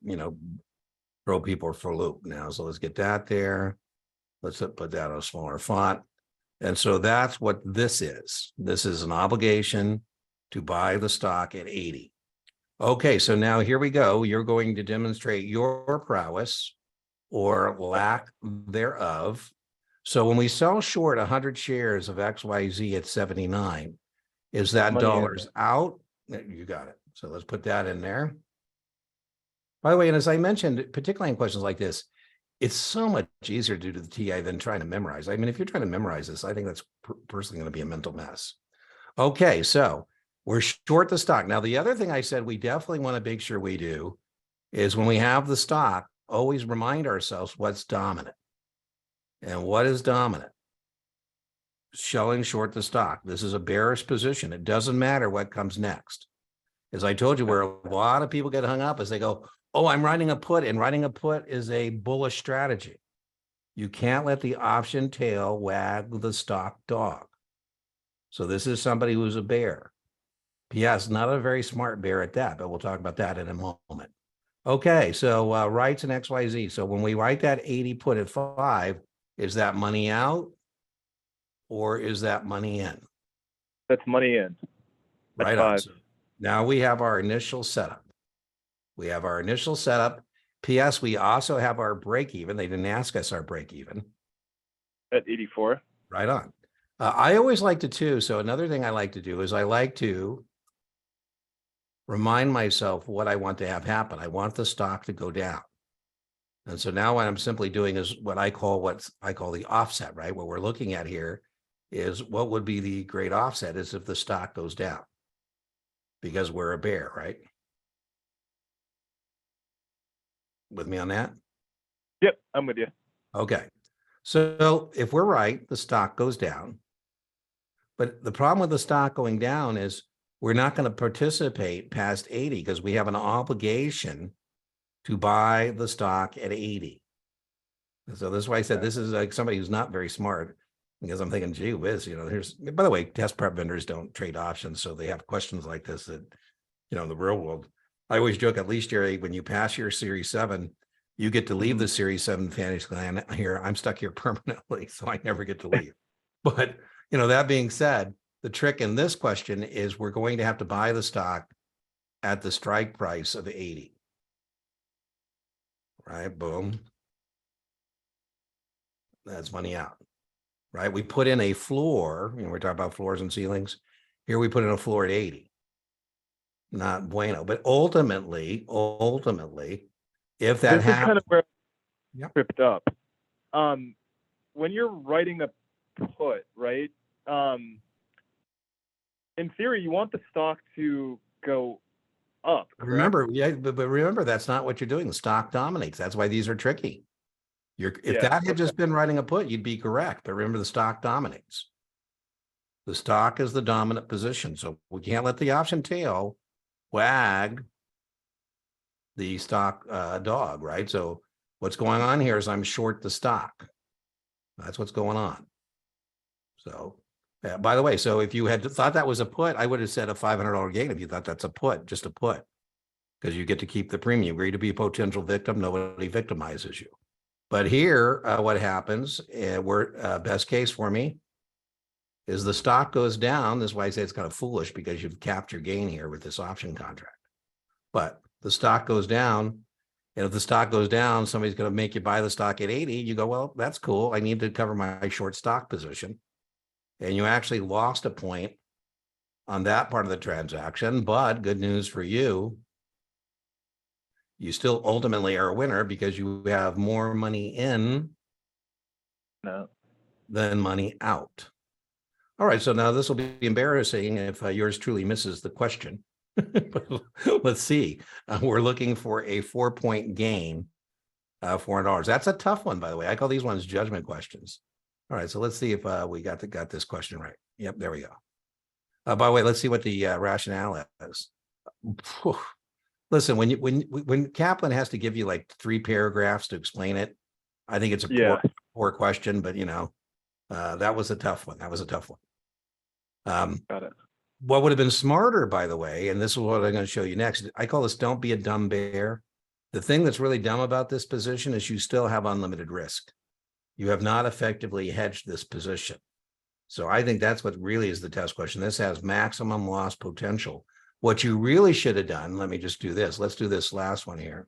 S1: throw people for a loop now. So let's get that there. Let's put that on a smaller font. And so that's what this is. This is an obligation to buy the stock at 80. Okay, so now here we go. You're going to demonstrate your prowess or lack thereof. So when we sell short 100 shares of XYZ at 79, is that dollars out? You got it. So let's put that in there. By the way, and as I mentioned, particularly in questions like this, it's so much easier to do the TI than trying to memorize. I mean, if you're trying to memorize this, I think that's personally going to be a mental mess. Okay, so we're short the stock. Now, the other thing I said we definitely want to make sure we do is when we have the stock, always remind ourselves what's dominant. And what is dominant? Selling short the stock. This is a bearish position. It doesn't matter what comes next. As I told you, where a lot of people get hung up is they go, oh, I'm writing a put, and writing a put is a bullish strategy. You can't let the option tail wag the stock dog. So this is somebody who's a bear. P.S. not a very smart bear at that, but we'll talk about that in a moment. Okay, so rights and XYZ. So when we write that 80 put at 5, is that money out or is that money in?
S2: That's money in.
S1: Right on. So now we have our initial setup. We have our initial setup. P.S. we also have our break even. They didn't ask us our break even.
S2: At 84.
S1: Right on. I always like to too. So another thing I like to do is I like to remind myself what I want to have happen. I want the stock to go down. And so now what I'm simply doing is what I call the offset, right? What we're looking at here is what would be the great offset is if the stock goes down because we're a bear, right? With me on that?
S2: Yep, I'm with you.
S1: Okay. So if we're right, the stock goes down. But the problem with the stock going down is we're not going to participate past 80 because we have an obligation to buy the stock at 80. And so that's why I said this is like somebody who's not very smart because I'm thinking, gee whiz, here's, by the way, test prep vendors don't trade options. So they have questions like this that, in the real world, I always joke, at least, Jerry, when you pass your Series 7, you get to leave the Series 7 fantasy land here. I'm stuck here permanently, so I never get to leave. But, that being said, the trick in this question is we're going to have to buy the stock at the strike price of 80. Right? Boom. That's money out. Right? We put in a floor, we're talking about floors and ceilings. Here we put in a floor at 80. Not bueno, but ultimately, if that
S2: this is kind of where
S1: yeah,
S2: tripped up. When you're writing a put, right? In theory, you want the stock to go up. Correct?
S1: Remember, but remember, that's not what you're doing. The stock dominates. That's why these are tricky. If that had just been writing a put, you'd be correct. But remember, the stock dominates. The stock is the dominant position, so we can't let the option tail wag the stock dog, right? So what's going on here is I'm short the stock. That's what's going on. So By the way, so if you had thought that was a put, I would have said a $500 gain if you thought that's a put, just a put. Because you get to keep the premium. Agree to be a potential victim, nobody victimizes you. But here, what happens, best case for me, is the stock goes down. This is why I say it's kind of foolish, because you've capped your gain here with this option contract. But the stock goes down, and if the stock goes down, somebody's going to make you buy the stock at 80. You go, well, that's cool. I need to cover my short stock position. And you actually lost a point on that part of the transaction. But good news for you, you still ultimately are a winner because you have more money in than money out. All right, so now this will be embarrassing if yours truly misses the question. But let's see. We're looking for a 4-point gain, $400. That's a tough one, by the way. I call these ones judgment questions. All right, so let's see if we got this question right. Yep, there we go. By the way, let's see what the rationale is. Whew. Listen, when Kaplan has to give you like 3 paragraphs to explain it, I think it's a poor question, but that was a tough one.
S2: Got it.
S1: What would have been smarter, by the way, and this is what I'm going to show you next. I call this don't be a dumb bear. The thing that's really dumb about this position is you still have unlimited risk. You have not effectively hedged this position. So I think that's what really is the test question. This has maximum loss potential. What you really should have done, let me just do this. Let's do this last one here.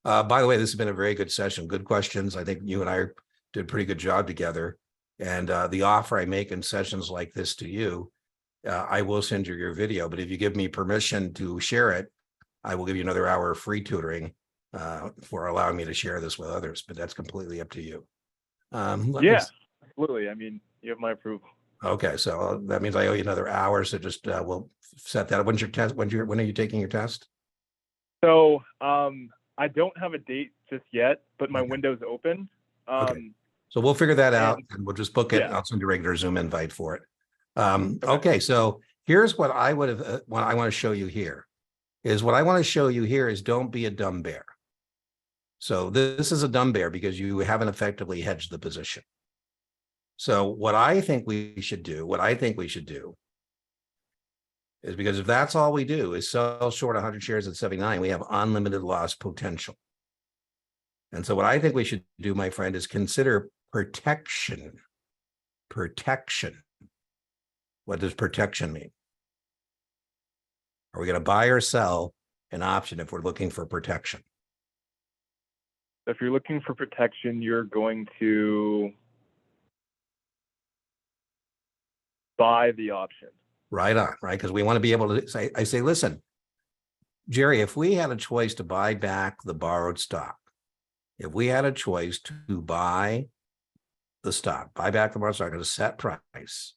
S1: By the way, this has been a very good session. Good questions. I think you and I did a pretty good job together. And the offer I make in sessions like this to you, I will send you your video. But if you give me permission to share it, I will give you another hour of free tutoring for allowing me to share this with others. But that's completely up to you.
S2: Absolutely. I mean, you have my approval.
S1: Okay, so that means I owe you another hour. So just we'll set that up. When's your test? When are you taking your test?
S2: So I don't have a date just yet, but my window's open.
S1: Okay. So we'll figure that out and we'll just book it. I'll send you a regular Zoom invite for it. Okay, so here's what I would have, what I want to show you here is don't be a dumb bear. So this is a dumb bear because you haven't effectively hedged the position. So what I think we should do is, because if that's all we do is sell short 100 shares at 79, we have unlimited loss potential. And so what I think we should do, my friend, is consider protection. Protection. What does protection mean? Are we going to buy or sell an option if we're looking for protection?
S2: If you're looking for protection, you're going to buy the option.
S1: Right on, right? Because we want to be able to say, I say, listen, Jerry, if we had a choice to buy back the borrowed stock, if we had a choice to buy the stock, buy back the borrowed stock at a set price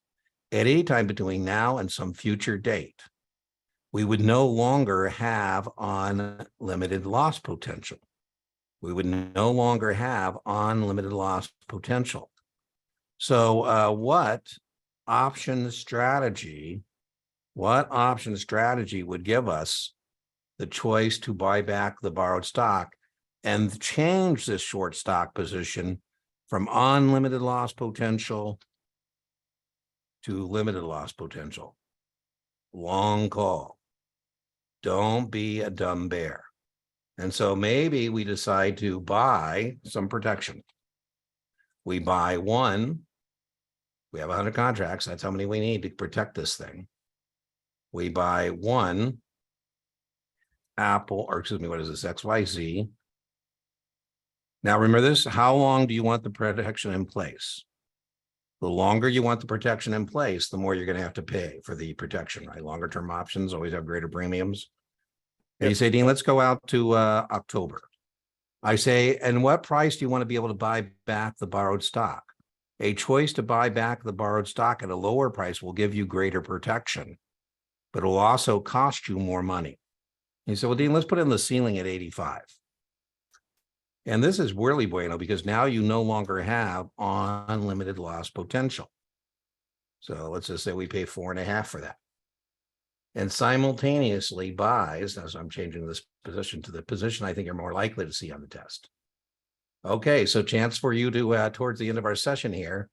S1: at any time between now and some future date, we would no longer have unlimited loss potential. We would no longer have unlimited loss potential. So what option strategy would give us the choice to buy back the borrowed stock and change this short stock position from unlimited loss potential to limited loss potential? Long call. Don't be a dumb bear. And so maybe we decide to buy some protection. We buy one. We have 100 contracts. That's how many we need to protect this thing. We buy one Apple, or excuse me, what is this? XYZ. Now, remember this, how long do you want the protection in place? The longer you want the protection in place, the more you're going to have to pay for the protection, right? Longer term options always have greater premiums. And you say, Dean, let's go out to October. I say, and what price do you want to be able to buy back the borrowed stock? A choice to buy back the borrowed stock at a lower price will give you greater protection, but it will also cost you more money. You say, well, Dean, let's put in the ceiling at 85. And this is really bueno because now you no longer have unlimited loss potential. So let's just say we pay 4.5 for that. And simultaneously buys, as I'm changing this position to the position I think you're more likely to see on the test. Okay, so chance for you to, towards the end of our session here,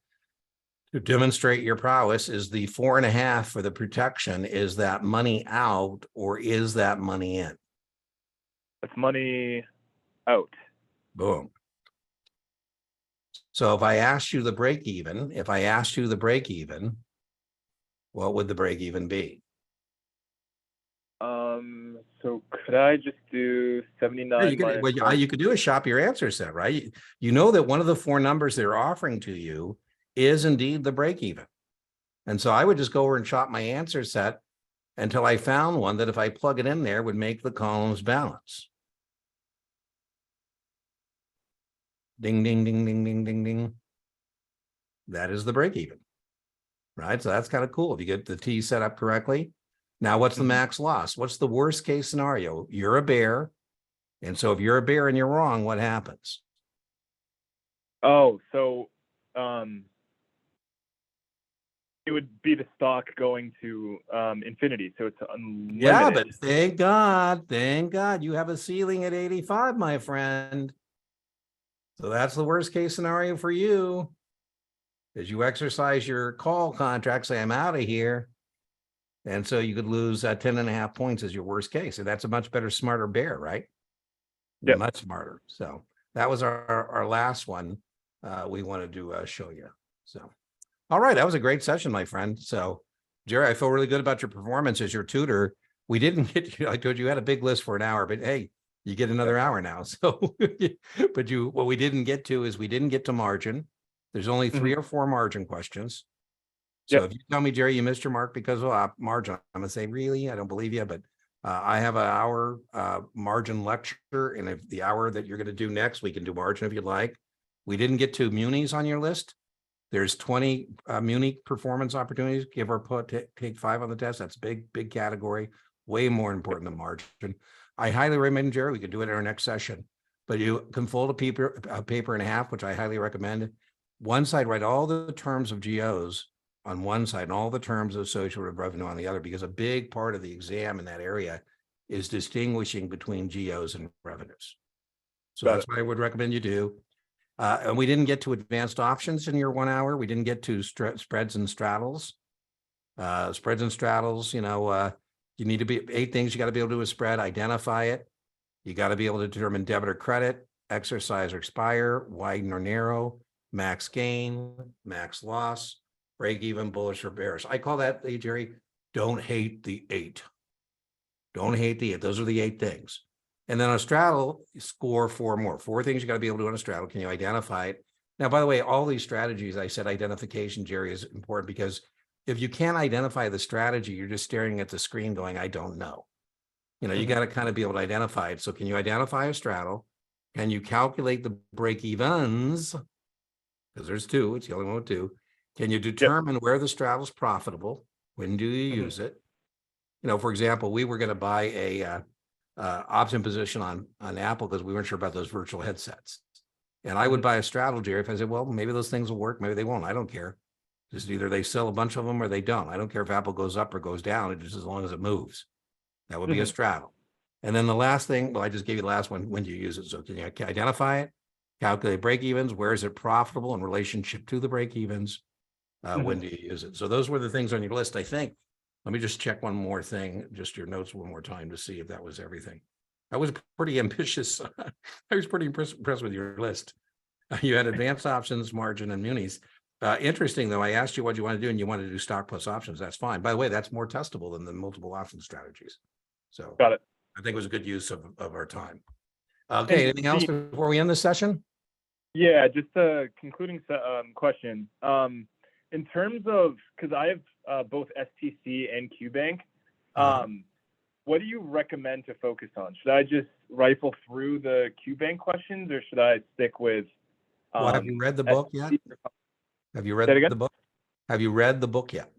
S1: To demonstrate your prowess, is the 4.5 for the protection, is that money out or is that money in?
S2: That's money out.
S1: Boom. So if I asked you the break even, what would the break even be?
S2: So could I just do 79 minus
S1: You could do a shop your answer set, right? You know that one of the 4 numbers they're offering to you is indeed the break even. And so I would just go over and shop my answer set until I found one that if I plug it in there would make the columns balance. Ding, ding, ding, ding, ding, ding, ding. That is the break even, right? So that's kind of cool if you get the T set up correctly. Now, what's the max loss? What's the worst case scenario? You're a bear. And so if you're a bear and you're wrong, what happens?
S2: Oh, so it would be the stock going to infinity, so it's unlimited.
S1: Yeah, but thank God you have a ceiling at 85, my friend. So that's the worst case scenario for you. As you exercise your call contract, say I'm out of here. And so you could lose 10.5 points as your worst case. And that's a much better, smarter bear, right?
S2: Yeah.
S1: Much smarter. So that was our last one we wanted to show you. So, all right. That was a great session, my friend. So, Jerry, I feel really good about your performance as your tutor. We didn't get you, I told you, you had a big list for an hour, but hey, you get another hour now. So, but what we didn't get to is we didn't get to margin. There's only 3 or 4 margin questions. So if you tell me, Jerry, you missed your mark because of margin, I'm gonna say, really? I don't believe you, but I have an hour margin lecture, and if the hour that you're gonna do next, we can do margin if you'd like. We didn't get to munis on your list. There's 20 muni performance opportunities, give or put, take 5 on the test. That's big category, way more important than margin. I highly recommend, Jerry, we could do it in our next session, but you can fold a paper in half, which I highly recommend. One side, write all the terms of GOs on one side and all the terms associated with revenue on the other, because a big part of the exam in that area is distinguishing between GOs and revenues. So that's what I would recommend you do. And we didn't get to advanced options in your 1 hour. We didn't get to spreads and straddles. Spreads and straddles, you need to be 8 things you got to be able to do a spread, identify it. You got to be able to determine debit or credit, exercise or expire, widen or narrow, max gain, max loss, break even, bullish or bearish. I call that, Jerry, don't hate the 8. Don't hate the 8. Those are the 8 things. And then on a straddle, score 4 more. 4 things you got to be able to do on a straddle. Can you identify it? Now, by the way, all these strategies, I said identification, Jerry, is important, because if you can't identify the strategy, you're just staring at the screen going, I don't know. You got to kind of be able to identify it. So can you identify a straddle? Can you calculate the break evens? Because there's 2, it's the only one with 2. Can you determine where the straddle is profitable? When do you use it? For example, we were going to buy a option position on Apple because we weren't sure about those virtual headsets. And I would buy a straddle, Jerry, if I said, well, maybe those things will work, maybe they won't. I don't care. Just either they sell a bunch of them or they don't. I don't care if Apple goes up or goes down, just as long as it moves. That would be a straddle. And then the last thing, well, I just gave you the last one. When do you use it? So can you identify it? Calculate break evens. Where is it profitable in relationship to the break evens? When do you use it? So those were the things on your list, I think. Let me just check one more thing, just your notes one more time, to see if that was everything. I was pretty ambitious. I was pretty impressed with your list. You had advanced options, margin, and munis. Interesting, though, I asked you what you want to do, and you wanted to do stock plus options. That's fine. By the way, that's more testable than the multiple option strategies. So
S2: got it.
S1: I think it was a good use of our time. Okay, anything else before we end this session?
S2: Yeah, just a concluding question. In terms of, because I have both STC and QBank, what do you recommend to focus on? Should I just rifle through the QBank questions, or should I stick with?
S1: Well, have you read the book yet? Have you read the book? Have you read the book yet?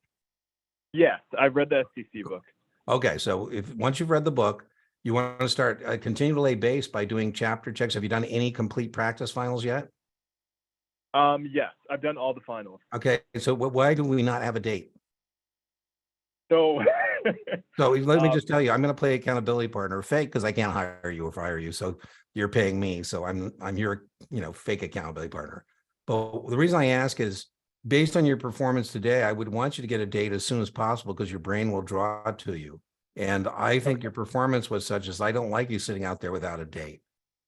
S2: Yes, I've read the STC book.
S1: Okay, so once you've read the book, you want to start continue to lay base by doing chapter checks. Have you done any complete practice finals yet?
S2: Yes, I've done all the finals.
S1: Okay, so why do we not have a date?
S2: So,
S1: so let me just tell you, I'm going to play accountability partner, fake, because I can't hire you or fire you. So you're paying me. So I'm your, fake accountability partner. But the reason I ask is based on your performance today, I would want you to get a date as soon as possible because your brain will draw it to you. And I think
S2: Okay.
S1: your performance was such as I don't like you sitting out there without a date.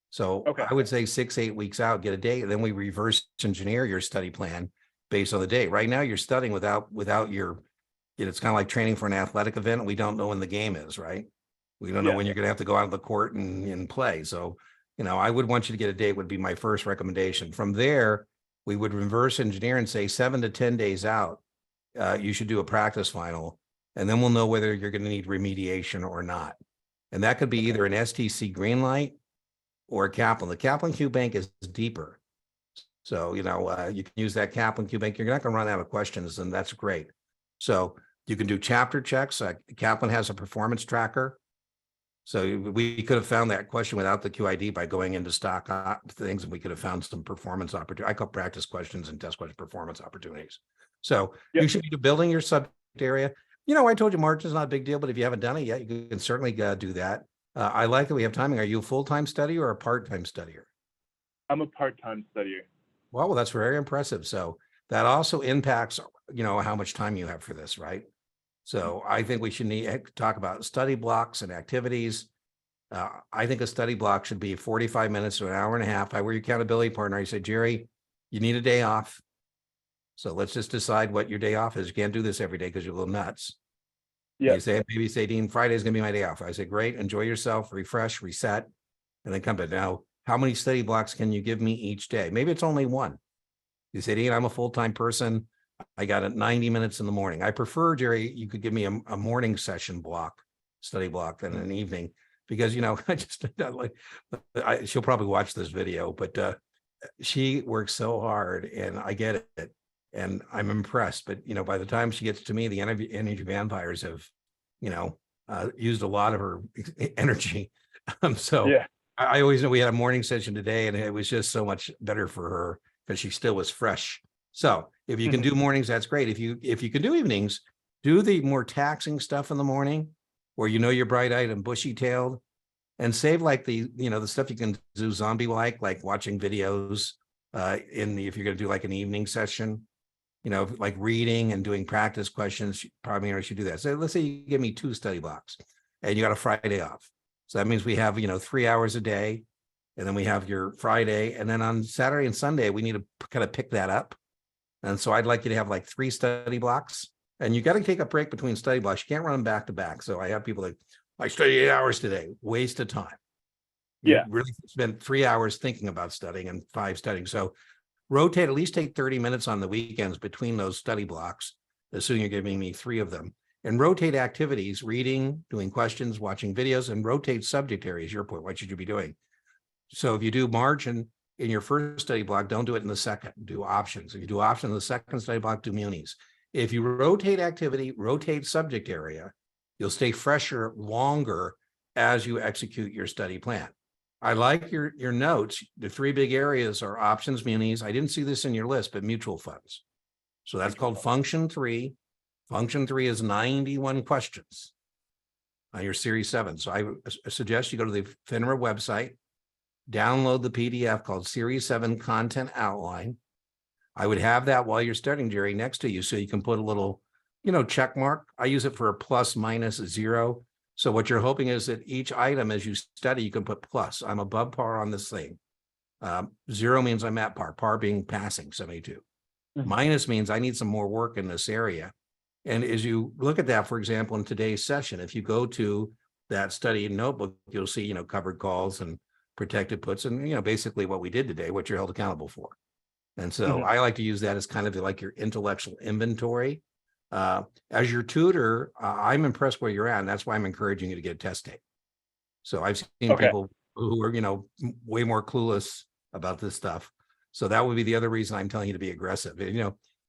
S1: So
S2: Okay.
S1: I would say 6, 8 weeks out, get a date, and then we reverse engineer your study plan based on the date. Right now, you're studying without your, it's kind of like training for an athletic event. We don't know when the game is, right? We don't know
S2: Yeah.
S1: when you're going to have to go out on the court and play. So, I would want you to get a date would be my first recommendation. From there, we would reverse engineer and say 7 to 10 days out, you should do a practice final, and then we'll know whether you're going to need remediation or not. And that could be either an STC green light or a Kaplan. The Kaplan Q bank is deeper. So, you can use that Kaplan Q bank. You're not going to run out of questions, and that's great. So you can do chapter checks. Kaplan has a performance tracker. So we could have found that question without the QID by going into stock things, and we could have found some performance opportunity. I call practice questions and test question performance opportunities. So
S2: Yep.
S1: you should be building your subject area. I told you March is not a big deal, but if you haven't done it yet, you can certainly do that. I like that we have timing. Are you a full-time studier or a part-time studier?
S2: I'm a part-time studier.
S1: Well, that's very impressive. So that also impacts, how much time you have for this, right? So I think we should need to talk about study blocks and activities. I think a study block should be 45 minutes to an hour and a half. I were your accountability partner. I said, Jerry, you need a day off. So let's just decide what your day off is. You can't do this every day because you're a little nuts.
S2: Yeah.
S1: Maybe say, Dean, Friday is going to be my day off. I say, great, enjoy yourself, refresh, reset, and then come back. Now, how many study blocks can you give me each day? Maybe it's only one. You say, Dean, I'm a full-time person. I got it 90 minutes in the morning. I prefer, Jerry, you could give me a morning session block, study block, than an evening, because, I just like, she'll probably watch this video, but she works so hard and I get it. And I'm impressed, but by the time she gets to me, the energy vampires have, used a lot of her energy. So
S2: Yeah.
S1: I always know we had a morning session today, and it was just so much better for her because she still was fresh. So if you can do mornings, that's great. If you can do evenings, do the more taxing stuff in the morning, where you're bright-eyed and bushy-tailed, and save like the stuff you can do zombie like watching videos if you're going to do like an evening session. Like reading and doing practice questions, probably should do that. So let's say you give me 2 study blocks and you got a Friday off. So that means we have, 3 hours a day, and then we have your Friday. And then on Saturday and Sunday, we need to kind of pick that up. And so I'd like you to have like 3 study blocks, and you got to take a break between study blocks. You can't run them back to back. So I have people that I study 8 hours today, waste of time.
S2: Yeah.
S1: You really spend 3 hours thinking about studying and 5 studying. So rotate, at least take 30 minutes on the weekends between those study blocks, assuming you're giving me 3 of them, and rotate activities, reading, doing questions, watching videos, and rotate subject areas. Your point, what should you be doing? So if you do margin in your first study block, don't do it in the second, do options. If you do options in the second study block, do munis. If you rotate activity, rotate subject area, you'll stay fresher longer as you execute your study plan. I like your notes. The 3 big areas are options, munis. I didn't see this in your list, but mutual funds. So that's called function 3. Function 3 is 91 questions on your series 7. So I suggest you go to the FINRA website, download the PDF called series 7 content outline. I would have that while you're studying, Jerry, next to you, so you can put a little, check mark. I use it for a plus, minus, 0. So what you're hoping is that each item as you study, you can put plus. I'm above par on this thing. 0 means I'm at par, par being passing, 72. Minus means I need some more work in this area. And as you look at that, for example, in today's session, if you go to that study notebook, you'll see, covered calls and protected puts, and, basically what we did today, what you're held accountable for. And so I like to use that as kind of like your intellectual inventory. As your tutor, I'm impressed where you're at, and that's why I'm encouraging you to get a test tape. So I've seen people who are, way more clueless about this stuff. So that would be the other reason I'm telling you to be aggressive.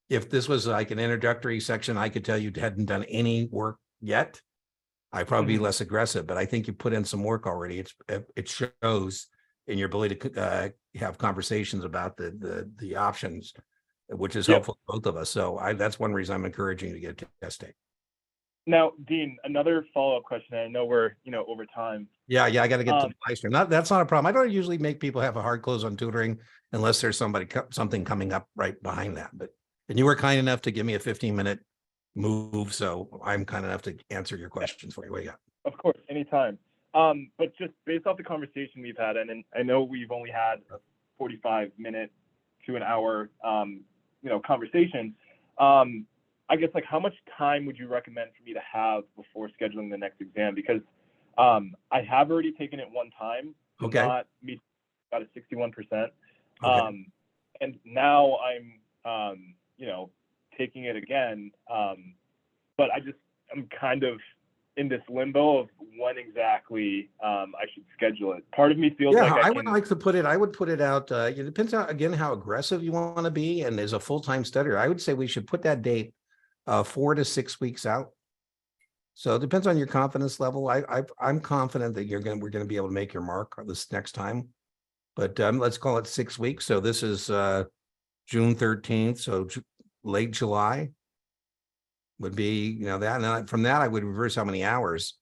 S1: If this was like an introductory section, I could tell you hadn't done any work yet, I'd probably be less aggressive, but I think you put in some work already. It shows in your ability to have conversations about the options, which is helpful to both of us. So that's one reason I'm encouraging you to get a test tape.
S2: Now, Dean, another follow-up question. I know we're, over time.
S1: Yeah, I got to get to the live stream. That's not a problem. I don't usually make people have a hard close on tutoring unless there's something coming up right behind that. But And you were kind enough to give me a 15-minute move, so I'm kind enough to answer your questions for you. What do you got?
S2: Of course, anytime. But just based off the conversation we've had, and I know we've only had a 45-minute to an hour, conversation. I guess, like, how much time would you recommend for me to have before scheduling the next exam? Because I have already taken it one time,
S1: Okay.
S2: not meet about a 61%.
S1: Okay.
S2: And now I'm, taking it again. But I'm kind of in this limbo of when exactly I should schedule it. Part of me feels like
S1: I would like to put it, I would put it out, it depends on, again, how aggressive you want to be. And as a full-time studier, I would say we should put that date 4 to 6 weeks out. So it depends on your confidence level. I'm confident that we're going to be able to make your mark this next time. But let's call it 6 weeks. So this is June 13th. So late July would be, that. And then from that, I would reverse how many hours.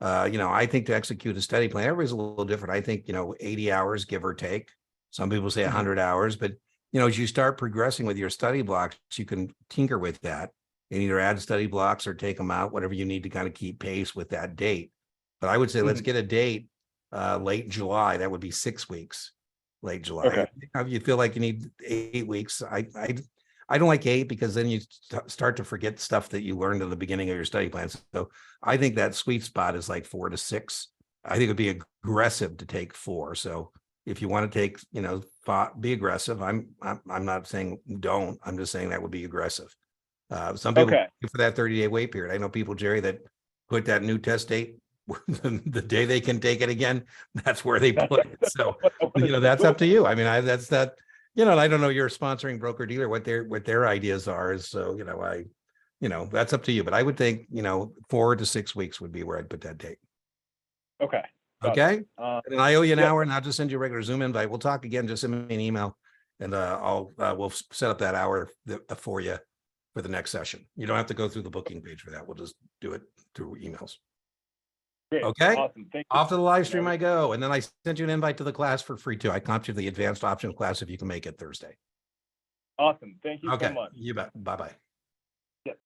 S1: I think to execute a study plan, everybody's a little different. I think, 80 hours, give or take. Some people say 100 hours, but, as you start progressing with your study blocks, you can tinker with that and either add study blocks or take them out, whatever you need to kind of keep pace with that date. But I would say, let's get a date late July. That would be 6 weeks, late July.
S2: Okay.
S1: If you feel like you need 8 weeks, I don't like 8 because then you start to forget stuff that you learned at the beginning of your study plan. So I think that sweet spot is like 4 to 6. I think it'd be aggressive to take 4. So if you want to take, be aggressive. I'm not saying don't. I'm just saying that would be aggressive. Some people for that 30-day wait period. I know people, Jerry, that put that new test date the day they can take it again. That's where they put it. So that's up to you. I mean, that's that. I don't know your sponsoring broker dealer, what their ideas are. So, that's up to you, but I would think, 4 to 6 weeks would be where I'd put that date.
S2: Okay.
S1: Okay. And I owe you an hour and I'll just send you a regular Zoom invite. We'll talk again. Just send me an email and we'll set up that hour for you for the next session. You don't have to go through the booking page for that. We'll just do it through emails.
S2: Great.
S1: Okay.
S2: Awesome. Thank you.
S1: Off to the live stream I go. And then I sent you an invite to the class for free too. I comped you the advanced option class if you can make it Thursday.
S2: Awesome. Thank you
S1: Okay.
S2: so much.
S1: You bet. Bye-bye.